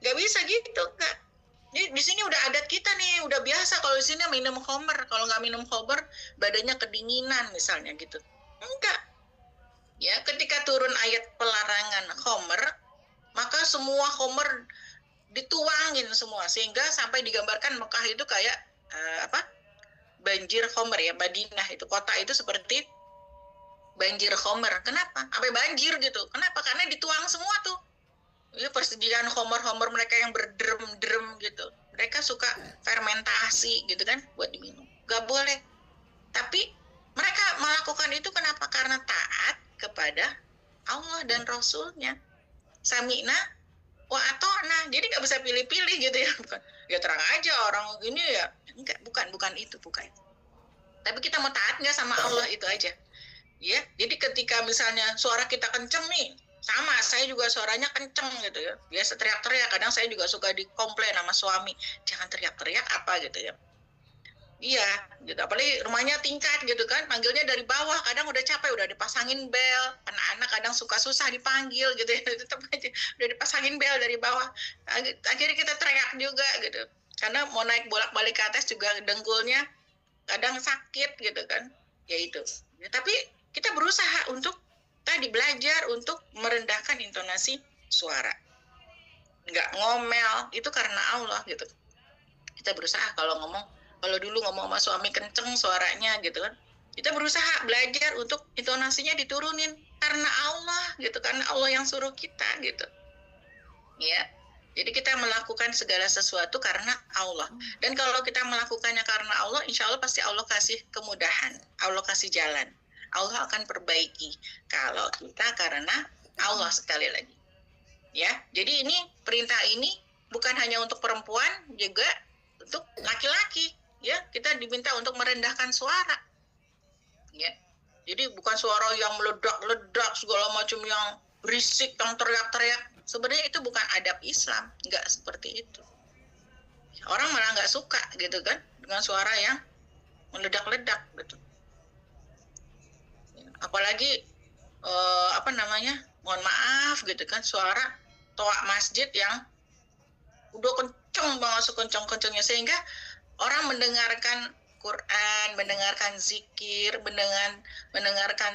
Nggak bisa gitu, nggak. Di sini udah adat kita nih, udah biasa kalau di sini minum homer. Kalau nggak minum homer, badannya kedinginan misalnya gitu. Enggak. Ya, ketika turun ayat pelarangan homer, maka semua homer dituangin semua sehingga sampai digambarkan Mekah itu kayak banjir homer ya, Madinah itu kota itu seperti banjir homer. Kenapa? Sampai banjir gitu. Kenapa? Karena dituang semua tuh. Ya, persediaan homer-homer mereka yang berderem-derem gitu. Mereka suka fermentasi gitu kan buat diminum. Gak boleh. Tapi mereka melakukan itu kenapa? Karena taat kepada Allah dan Rasulnya. Sami'na wa ata'na. Jadi gak bisa pilih-pilih gitu ya. Bukan, ya terang aja orang ini ya. Enggak, bukan itu. Tapi kita mau taat gak sama Allah, itu aja. Ya, jadi ketika misalnya suara kita kenceng nih, sama saya juga suaranya kenceng gitu ya, biasa teriak-teriak, kadang saya juga suka dikomplain sama suami, jangan teriak-teriak apa gitu ya. Iya gitu, apalagi rumahnya tingkat gitu kan, manggilnya dari bawah, kadang udah capek, udah dipasangin bel, anak-anak kadang suka susah dipanggil gitu ya, tetap aja udah dipasangin bel dari bawah, akhirnya kita teriak juga gitu, karena mau naik bolak-balik ke atas juga dengkulnya kadang sakit gitu kan, ya itu ya, tapi kita berusaha untuk tadi belajar untuk merendahkan intonasi suara, nggak ngomel, itu karena Allah gitu. Kita berusaha kalau dulu ngomong sama suami kenceng suaranya gitu kan, kita berusaha belajar untuk intonasinya diturunin karena Allah gitu, karena Allah yang suruh kita gitu ya. Jadi kita melakukan segala sesuatu karena Allah, dan kalau kita melakukannya karena Allah, insya Allah pasti Allah kasih kemudahan, Allah kasih jalan, Allah akan perbaiki kalau kita karena Allah. Sekali lagi ya, jadi ini perintah ini bukan hanya untuk perempuan, juga untuk laki-laki ya. Kita diminta untuk merendahkan suara ya, jadi bukan suara yang meledak-ledak segala macam, yang berisik, yang teriak-teriak. Sebenarnya itu bukan adab Islam, nggak seperti itu. Orang malah nggak suka gitu kan dengan suara yang meledak-ledak gitu. Apalagi mohon maaf gitu kan, suara toa masjid yang udah kenceng banget, sekenceng-kencengnya, sehingga orang mendengarkan Quran, mendengarkan zikir, mendengarkan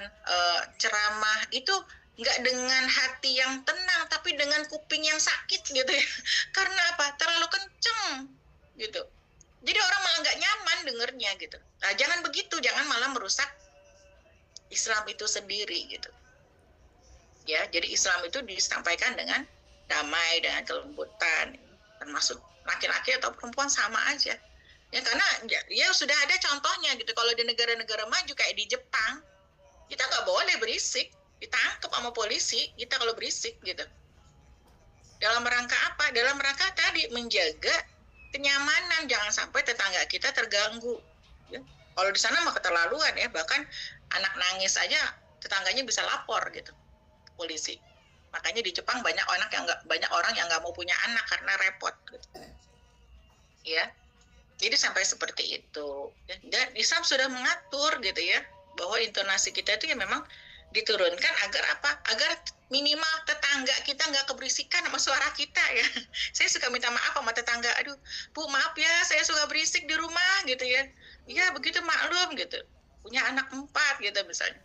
ceramah itu nggak dengan hati yang tenang, tapi dengan kuping yang sakit gitu ya. Karena apa? Terlalu kenceng gitu. Jadi orang malah nggak nyaman dengernya gitu. Nah, jangan begitu, jangan malah merusak Islam itu sendiri gitu. Ya, jadi Islam itu disampaikan dengan damai, dengan kelembutan, termasuk laki-laki atau perempuan sama aja. Ya, karena ya sudah ada contohnya gitu. Kalau di negara-negara maju kayak di Jepang, kita nggak boleh berisik, ditangkap sama polisi kita kalau berisik gitu. Dalam rangka apa? Dalam rangka tadi menjaga kenyamanan, jangan sampai tetangga kita terganggu. Ya. Kalau di sana mah keterlaluan ya, bahkan anak nangis aja tetangganya bisa lapor gitu polisi. Makanya di Jepang banyak orang yang nggak mau punya anak karena repot gitu. Ya, jadi sampai seperti itu. Dan Islam sudah mengatur gitu ya, bahwa intonasi kita itu ya memang diturunkan agar apa? Agar minimal tetangga kita nggak keberisikan sama suara kita ya. Saya suka minta maaf sama tetangga, aduh Bu maaf ya saya suka berisik di rumah gitu ya. Ya begitu, maklum gitu, punya anak 4 gitu misalnya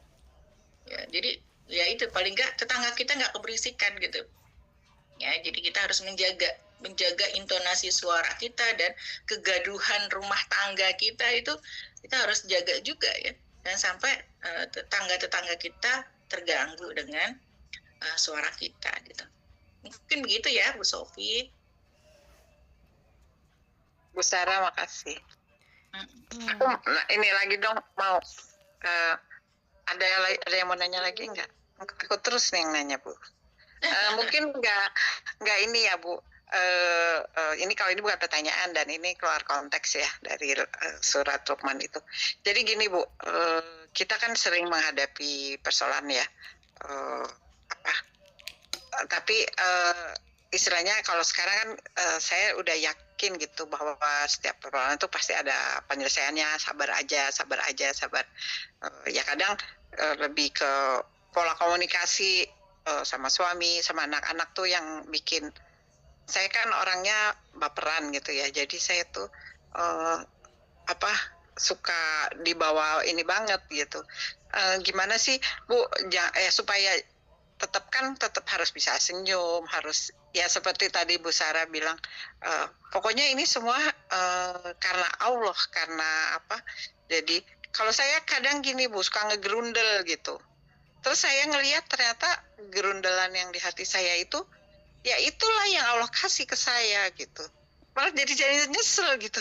ya. Jadi ya itu, paling nggak tetangga kita nggak keberisikan gitu ya. Jadi kita harus menjaga intonasi suara kita, dan kegaduhan rumah tangga kita itu kita harus jaga juga ya, dan sampai tetangga-tetangga kita terganggu dengan suara kita gitu. Mungkin begitu ya Bu Sofi. Bu Sarah, makasih. Aku ini lagi dong, mau ada yang mau nanya lagi nggak? Aku terus nih yang nanya Bu. Mungkin nggak ini ya Bu. ini kalau ini bukan pertanyaan dan ini keluar konteks ya dari surat Luqman itu. Jadi gini Bu, kita kan sering menghadapi persoalan ya, tapi istilahnya kalau sekarang kan saya udah yakin gitu bahwa setiap persoalan itu pasti ada penyelesaiannya, sabar aja. Ya kadang lebih ke pola komunikasi sama suami, sama anak-anak tuh yang bikin saya kan orangnya baperan gitu ya. Jadi saya tuh suka dibawa ini banget gitu. Gimana sih Bu supaya tetap harus bisa senyum, harus ya seperti tadi Bu Sarah bilang, pokoknya ini semua karena Allah, karena apa? Jadi kalau saya kadang gini Bu, suka ngegerundel gitu. Terus saya ngelihat ternyata gerundelan yang di hati saya itu, ya itulah yang Allah kasih ke saya gitu. Malah jadi nyesel gitu.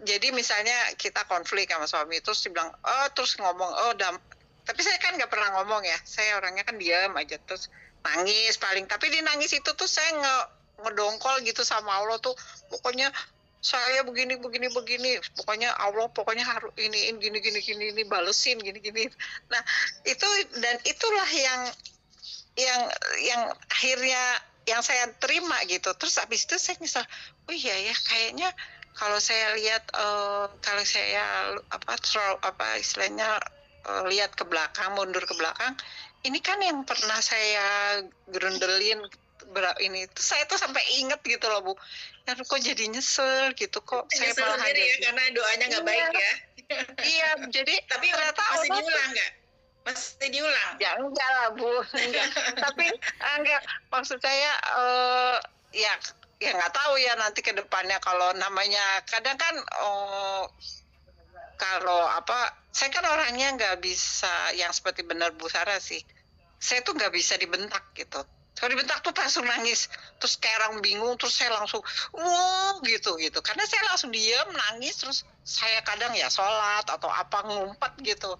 Jadi misalnya kita konflik sama suami, terus dibilang, terus ngomong, tapi saya kan nggak pernah ngomong ya, saya orangnya kan diam aja, terus nangis paling, tapi di nangis itu tuh saya ngedongkol gitu sama Allah tuh, pokoknya saya begini, pokoknya Allah pokoknya harus ini gini, balesin gini. Nah itu, dan itulah yang akhirnya yang saya terima gitu. Terus habis itu saya nyesal, oh iya ya kayaknya kalau saya lihat kalau saya istilahnya lihat ke belakang, mundur ke belakang, ini kan yang pernah saya gerundelin ini tuh saya tuh sampai inget gitu loh Bu, ya kok jadi nyesel gitu, kok saya malah sendiri ya karena doanya nggak baik ya. Iya, jadi tapi ternyata masih diulang nggak? Masih diulang? Ya enggak lah Bu, enggak. Tapi enggak, maksud saya ya nggak tahu ya nanti ke depannya, kalau namanya kadang kan kalau saya kan orangnya nggak bisa yang seperti benar Bu Sarah sih. Saya tuh nggak bisa dibentak gitu. Kalau dibentak tuh langsung nangis, terus kayak orang bingung, terus saya langsung gitu. Karena saya langsung diam, nangis, terus saya kadang ya sholat atau apa ngumpet gitu.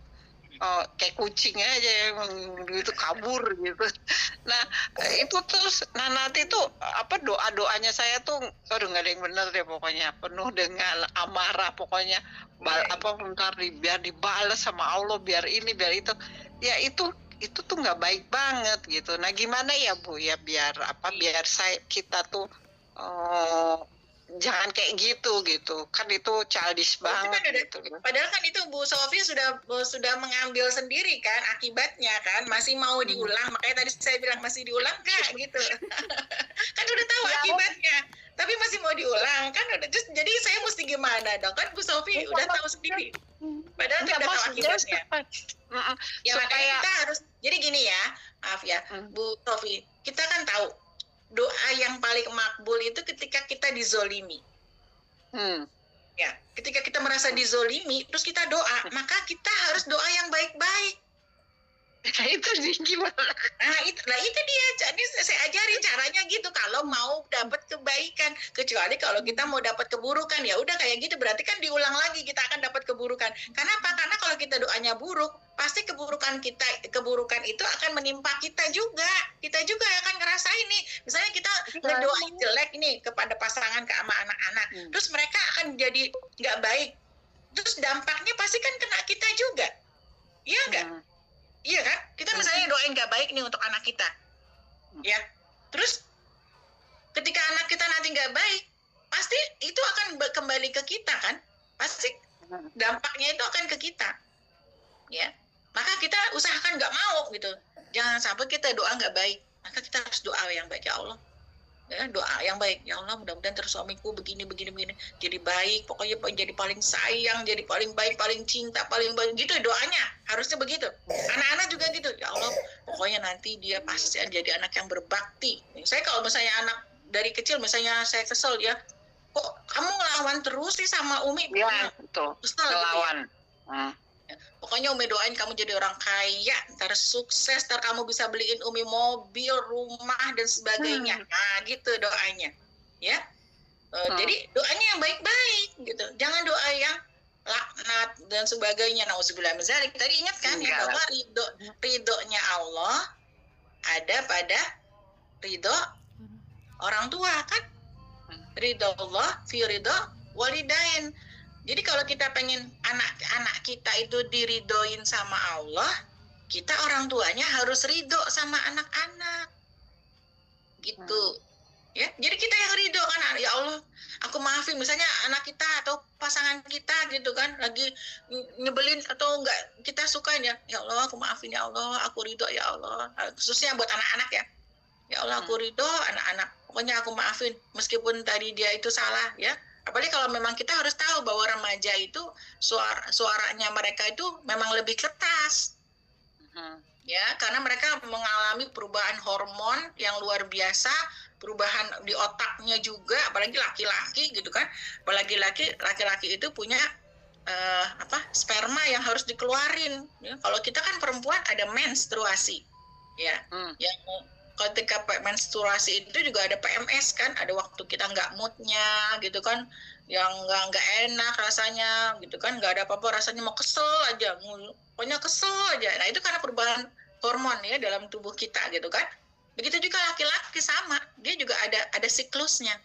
Kayak kucing aja yang gitu kabur gitu. Nah itu terus, nanti tuh doanya saya tuh aduh nggak ada yang benar deh pokoknya, penuh dengan amarah pokoknya, bentar biar dibales sama Allah, biar ini biar itu, ya itu tuh nggak baik banget gitu. Nah gimana ya Bu ya biar kita tuh jangan kayak gitu kan, itu childish banget kan gitu. Padahal kan itu Bu Sofi sudah mengambil sendiri kan akibatnya kan, masih mau diulang, makanya tadi saya bilang masih diulang nggak gitu. Kan udah tahu akibatnya tapi masih mau diulang kan, udah jadi saya mesti gimana dong kan, Bu Sofi udah tahu sendiri padahal kita tahu akibatnya. Ya makanya kita harus, jadi gini ya, maaf ya Bu Sofi, kita kan tahu doa yang paling makbul itu ketika kita dizolimi. Ya, ketika kita merasa dizolimi, terus kita doa, maka kita harus doa yang baik-baik. Nah itu gimana? Nah itu dia. Jadi saya ajarin caranya gitu. Kalau mau dapat kebaikan, kecuali kalau kita mau dapat keburukan, ya udah kayak gitu. Berarti kan diulang lagi kita akan dapat keburukan. Kenapa? Karena kalau kita doanya buruk, pasti keburukan itu akan menimpa kita juga. Kita juga akan ngerasain nih. Misalnya kita ngedoain jelek nih kepada pasangan, sama anak-anak, terus mereka akan jadi nggak baik. Terus dampaknya pasti kan kena kita juga. Iya nggak? Iya kan? Kita misalnya doain nggak baik nih untuk anak kita, ya. Terus ketika anak kita nanti nggak baik, pasti itu akan kembali ke kita kan? Pasti dampaknya itu akan ke kita, ya. Maka kita usahakan nggak mau gitu. Jangan sampai kita doa nggak baik. Maka kita harus doa yang baik, ya Allah. Ya, doa yang baik, ya Allah mudah-mudahan terus suamiku begini jadi baik, pokoknya jadi paling sayang, jadi paling baik, paling cinta, paling baik gitu doanya, harusnya begitu. Anak-anak juga gitu, ya Allah pokoknya nanti dia pasti jadi anak yang berbakti. Saya kalau misalnya anak dari kecil misalnya saya kesel ya, kok kamu ngelawan terus sih sama Umi, ya betul, ngelawan gitu ya. Pokoknya Umi doain kamu jadi orang kaya, ntar sukses, ntar kamu bisa beliin Umi mobil, rumah, dan sebagainya. Nah gitu doanya, ya. Jadi doanya yang baik-baik gitu. Jangan doa yang laknat dan sebagainya. Nauzubillah min dzalik. Tadi ingat kan ya bahwa ridhonya Allah ada pada ridho orang tua kan. ridallah fi ridha walidain. Jadi kalau kita pengen anak-anak kita itu diridoin sama Allah, kita orang tuanya harus ridho sama anak-anak. Gitu. Ya, jadi kita yang ridho kan, ya Allah, aku maafin misalnya anak kita atau pasangan kita gitu kan, lagi nyebelin atau enggak kita sukain ya Allah aku maafin ya Allah, aku ridho ya Allah, khususnya buat anak-anak ya. Ya Allah aku ridho anak-anak, pokoknya aku maafin meskipun tadi dia itu salah ya. Apalagi kalau memang kita harus tahu bahwa remaja itu suaranya mereka itu memang lebih keras. Ya, karena mereka mengalami perubahan hormon yang luar biasa, perubahan di otaknya juga, apalagi laki-laki gitu kan. Apalagi laki-laki itu punya sperma yang harus dikeluarin. Ya, kalau kita kan perempuan ada menstruasi. Ya. Yang ketika menstruasi itu juga ada PMS kan, ada waktu kita nggak moodnya gitu kan, yang nggak enak rasanya gitu kan, nggak ada apa-apa rasanya, mau kesel aja, pokoknya kesel aja. Nah itu karena perubahan hormon ya dalam tubuh kita gitu kan. Begitu juga laki-laki sama, dia juga ada siklusnya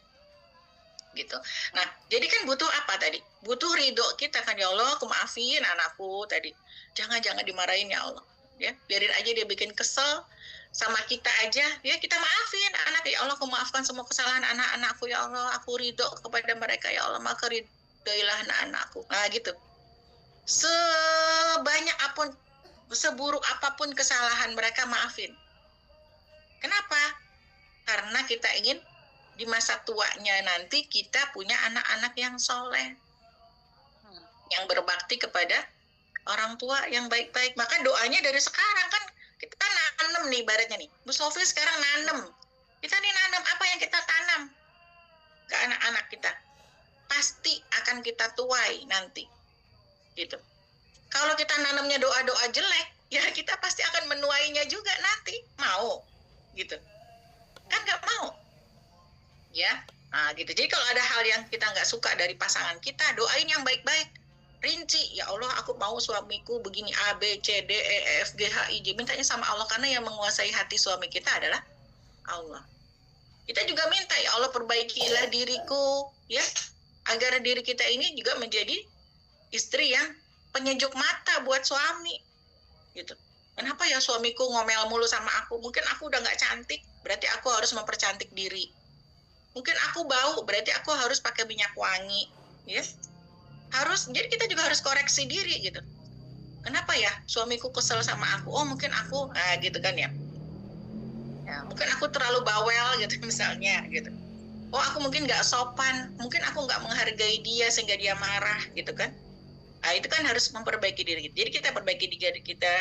gitu. Nah jadi kan butuh apa tadi? Butuh ridho kita kan, ya Allah aku maafin anakku tadi, jangan dimarahin ya Allah ya, biarin aja dia bikin kesel sama kita aja ya, kita maafin anak, ya Allah aku maafkan semua kesalahan anak-anakku ya Allah, aku ridho kepada mereka ya Allah, maka ridhoilah anak-anakku. Nah gitu, sebanyak apapun, seburuk apapun kesalahan mereka maafin. Kenapa? Karena kita ingin di masa tuanya nanti kita punya anak-anak yang soleh, yang berbakti kepada orang tua yang baik-baik. Maka doanya dari sekarang kan, kita nanam nih ibaratnya nih, Bu Sofi sekarang nanam, kita nih nanam apa yang kita tanam ke anak-anak kita, pasti akan kita tuai nanti gitu. Kalau kita nanamnya doa-doa jelek, ya kita pasti akan menuainya juga nanti. Mau gitu kan, nggak mau ya. Nah gitu, jadi kalau ada hal yang kita nggak suka dari pasangan kita, doain yang baik-baik, rinci, ya Allah aku mau suamiku begini A, B, C, D, E, F, G, H, I, J, mintanya sama Allah, karena yang menguasai hati suami kita adalah Allah. Kita juga minta, ya Allah perbaikilah diriku ya, agar diri kita ini juga menjadi istri yang penyejuk mata buat suami gitu. Kenapa ya suamiku ngomel mulu sama aku? Mungkin aku udah nggak cantik, berarti aku harus mempercantik diri. Mungkin aku bau, berarti aku harus pakai minyak wangi ya. Harus, jadi kita juga harus koreksi diri gitu. Kenapa ya suamiku kesel sama aku? Oh mungkin aku gitu kan ya, mungkin aku terlalu bawel gitu misalnya gitu. Oh aku mungkin nggak sopan, mungkin aku nggak menghargai dia sehingga dia marah gitu kan. Nah itu kan harus memperbaiki diri kita. Jadi kita perbaiki diri kita,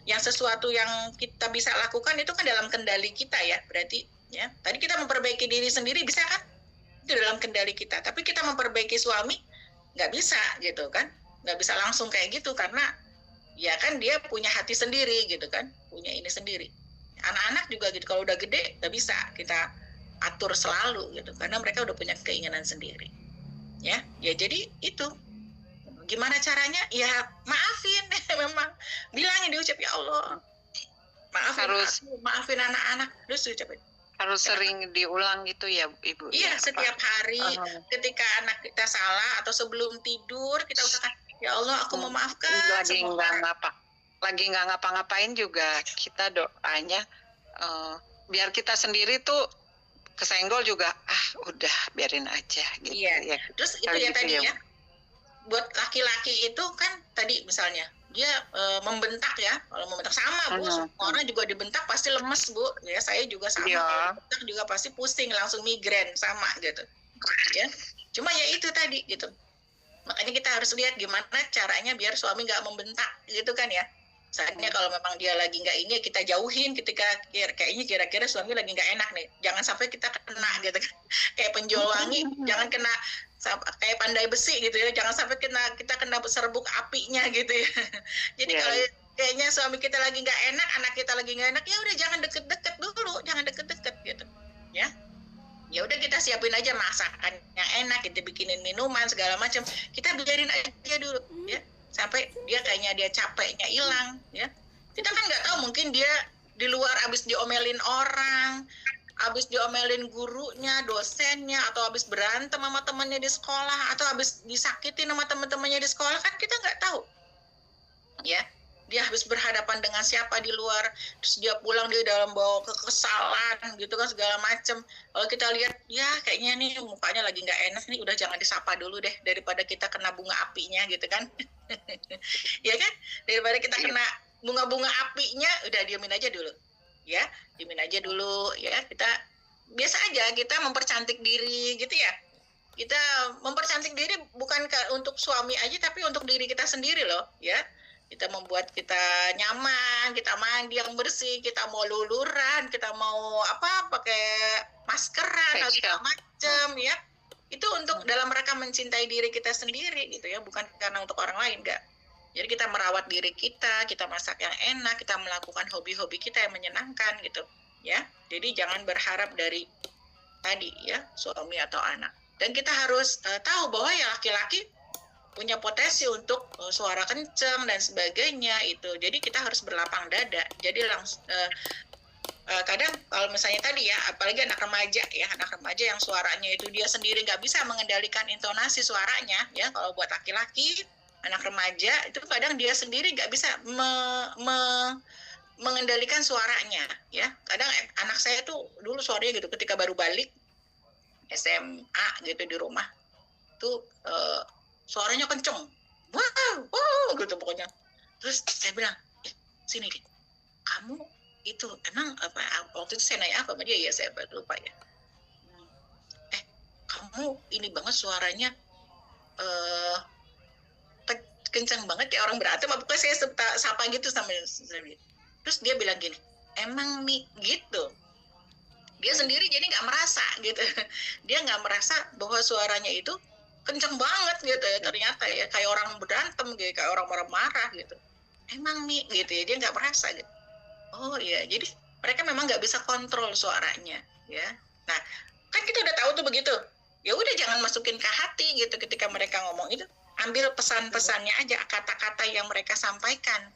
yang sesuatu yang kita bisa lakukan itu kan dalam kendali kita ya, berarti ya. Tadi kita memperbaiki diri sendiri bisa kan, itu dalam kendali kita. Tapi kita memperbaiki suami nggak bisa gitu kan, nggak bisa langsung kayak gitu, karena ya kan dia punya hati sendiri gitu kan, punya ini sendiri. Anak-anak juga gitu, kalau udah gede nggak bisa kita atur selalu gitu, karena mereka udah punya keinginan sendiri ya. Jadi itu gimana caranya ya, maafin memang, bilangin diucap ya Allah maafin maafin anak-anak, terus ucapin. Harus sering diulang gitu ya Ibu? Iya, setiap hari ketika anak kita salah atau sebelum tidur kita usahakan, ya Allah aku memaafkan. Lagi nggak ngapa-ngapain juga kita doanya biar kita sendiri tuh kesenggol juga, udah biarin aja gitu. Iya. Terus itu ya tadi ya, buat laki-laki itu kan tadi misalnya dia membentak ya, kalau membentak sama Bu, semua orang juga dibentak pasti lemes Bu ya, saya juga sama, kalau dibentak juga pasti pusing, langsung migrain sama gitu ya. Cuma ya itu tadi gitu, makanya kita harus lihat gimana caranya biar suami nggak membentak gitu kan ya. Saatnya kalau memang dia lagi nggak ini, kita jauhin ketika kayaknya kira-kira suami lagi nggak enak nih, jangan sampai kita kena gitu kan, kayak penjual wangi jangan kena kayak pandai besi gitu ya, jangan sampai kita kena serbuk apinya gitu ya. Jadi kalau kayaknya suami kita lagi nggak enak, anak kita lagi nggak enak, ya udah jangan deket-deket dulu, jangan deket-deket gitu ya. Ya udah kita siapin aja masakan yang enak, kita bikinin minuman segala macam, kita biarin aja dulu ya, sampai dia kayaknya dia capeknya hilang ya. Kita kan nggak tahu, mungkin dia di luar abis diomelin orang, habis diomelin gurunya, dosennya, atau habis berantem sama temannya di sekolah, atau habis disakitin sama teman-temannya di sekolah, kan kita nggak tahu, ya. Dia habis berhadapan dengan siapa di luar, terus dia pulang dia dalam bawa kekesalan gitu kan segala macem. Kalau kita lihat, ya kayaknya nih mukanya lagi nggak enak nih, udah jangan disapa dulu deh daripada kita kena bunga apinya gitu kan. Ya kan, daripada kita kena bunga-bunga apinya, udah diemin aja dulu, ya, diemin aja dulu, ya. Kita biasa aja, kita mempercantik diri gitu ya. Kita mempercantik diri bukan untuk suami aja, tapi untuk diri kita sendiri loh, ya. Kita membuat kita nyaman, kita mandi yang bersih, kita mau luluran, kita mau apa, pakai maskeran atau segala macam, ya. Itu untuk dalam rangka mencintai diri kita sendiri gitu ya, bukan karena untuk orang lain, enggak. Jadi kita merawat diri kita masak yang enak, kita melakukan hobi-hobi kita yang menyenangkan gitu, ya. Jadi jangan berharap dari tadi ya, suami atau anak. Dan kita harus tahu bahwa ya laki-laki punya potensi untuk suara kenceng dan sebagainya itu. Jadi kita harus berlapang dada. Jadi langsung kadang kalau misalnya tadi ya, apalagi anak remaja ya, anak remaja yang suaranya itu dia sendiri nggak bisa mengendalikan intonasi suaranya ya. Kalau buat laki-laki, anak remaja itu kadang dia sendiri nggak bisa mengendalikan suaranya ya. Kadang anak saya tuh dulu suaranya gitu ketika baru balik SMA gitu di rumah tuh suaranya kenceng, wow gitu pokoknya. Terus saya bilang, sini deh, kamu itu emang apa? Waktu itu saya nanya apa sama dia ya, saya lupa ya. Kamu ini banget suaranya kenceng banget kayak orang berantem. Pokoknya saya sapa gitu sama dia. Terus dia bilang gini, emang Mi gitu. Dia sendiri jadi nggak merasa gitu. Dia nggak merasa bahwa suaranya itu kenceng banget gitu ya, ternyata ya kayak orang berantem gitu, kayak orang marah-marah gitu. Emang nih gitu ya, dia nggak merasa gitu. Oh iya, jadi mereka memang nggak bisa kontrol suaranya ya. Nah kan kita udah tahu tuh begitu, ya udah jangan masukin ke hati gitu ketika mereka ngomong itu. Ambil pesan-pesannya aja, kata-kata yang mereka sampaikan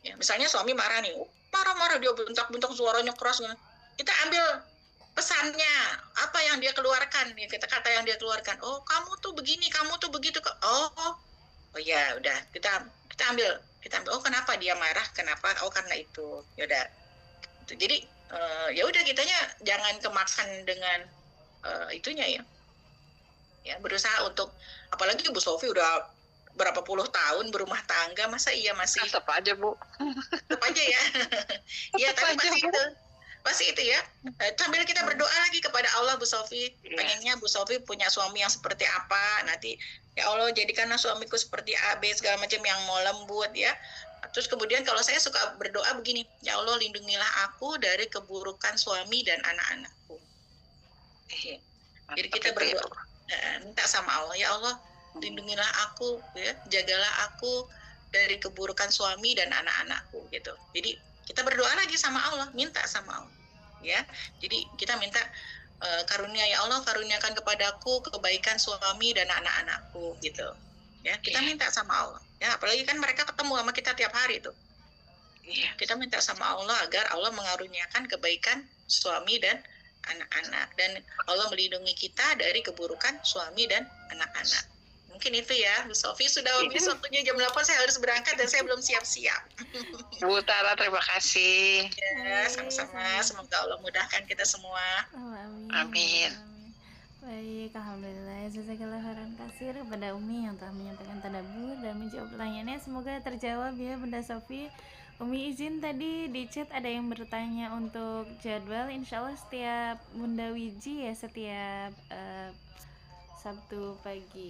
ya. Misalnya suami marah nih, marah-marah dia bentak-bentak suaranya keras, kita ambil pesannya, apa yang dia keluarkan, ya kata-kata yang dia keluarkan. Oh kamu tuh begini, kamu tuh begitu. Oh ya udah, kita ambil. Oh kenapa dia marah, kenapa? Oh karena itu. Ya udah. Jadi ya udah, kitanya jangan kemakan dengan itunya ya. Ya berusaha untuk, apalagi Bu Sofi udah berapa puluh tahun berumah tangga, masa iya masih tetap aja Bu, tetap aja ya. Iya tapi pasti itu ya. Sambil kita berdoa lagi kepada Allah Bu Sofi, pengennya Bu Sofi punya suami yang seperti apa nanti. Ya Allah, jadikanlah suamiku seperti A, B, segala macam yang mau lembut ya. Terus kemudian kalau saya suka berdoa begini, ya Allah lindungilah aku dari keburukan suami dan anak-anakku. Jadi kita berdoa, minta sama Allah, ya Allah lindungilah aku ya, jagalah aku dari keburukan suami dan anak-anakku gitu. Jadi kita berdoa lagi sama Allah, minta sama Allah ya. Jadi kita minta karunia, ya Allah karuniakan kepadaku kebaikan suami dan anak-anakku gitu ya. Kita minta sama Allah ya, apalagi kan mereka ketemu sama kita tiap hari tuh. Kita minta sama Allah agar Allah mengaruniakan kebaikan suami dan anak-anak, dan Allah melindungi kita dari keburukan suami dan anak-anak. Mungkin itu ya, Bu Sofi. Sudah habis waktunya jam 8, saya harus berangkat dan saya belum siap-siap. Bu Tara, terima kasih. Ya, sama-sama. Semoga Allah mudahkan kita semua. Amin. Baik, alhamdulillah. Jazakallah khairan katsir kepada Umi yang telah menyampaikan tadabbur dan menjawab pertanyaannya. Semoga terjawab ya Bunda Sofi. Umi izin tadi di chat ada yang bertanya untuk jadwal. Insya Allah setiap Bunda Wiji ya, setiap Sabtu pagi.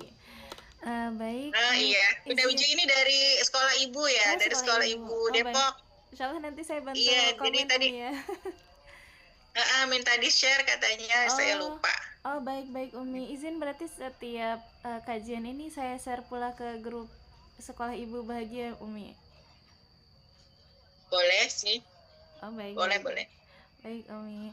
Baik. Iya, Bunda Wiji ini dari sekolah ibu ya, dari sekolah ibu Depok. Insya Allah nanti saya bantu jadi komen tadi ya. minta di share katanya, saya lupa. Oh baik Umi, izin berarti setiap kajian ini saya share pula ke grup sekolah ibu bahagia Umi. Boleh sih. Oh baik. Boleh. Baik Umi.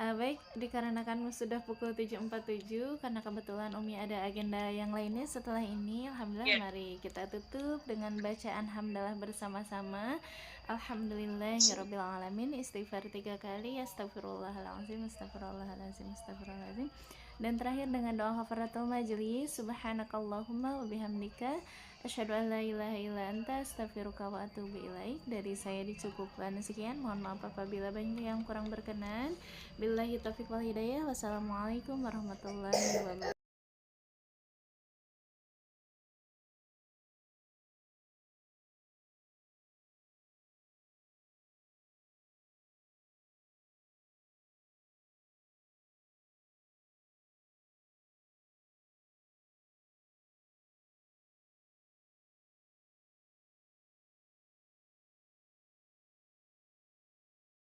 Baik, dikarenakan sudah pukul 7.47, karena kebetulan Umi ada agenda yang lainnya setelah ini, alhamdulillah Ya. mari kita tutup dengan bacaan hamdalah bersama-sama. Alhamdulillahirabbil alamin, istighfar 3 kali, astagfirullahalazim, astagfirullahalazim, astagfirullahalazim. Dan terakhir dengan doa kafaratul majlis, subhanakallahumma wa bihamdika asyhadu an la ilaha illa anta astaghfiruka wa atubu ilaik. Dari saya dicukupkan sekian, mohon maaf apabila banyak yang kurang berkenan. Billahi taufiq wal hidayah. Wassalamualaikum warahmatullahi wabarakatuh.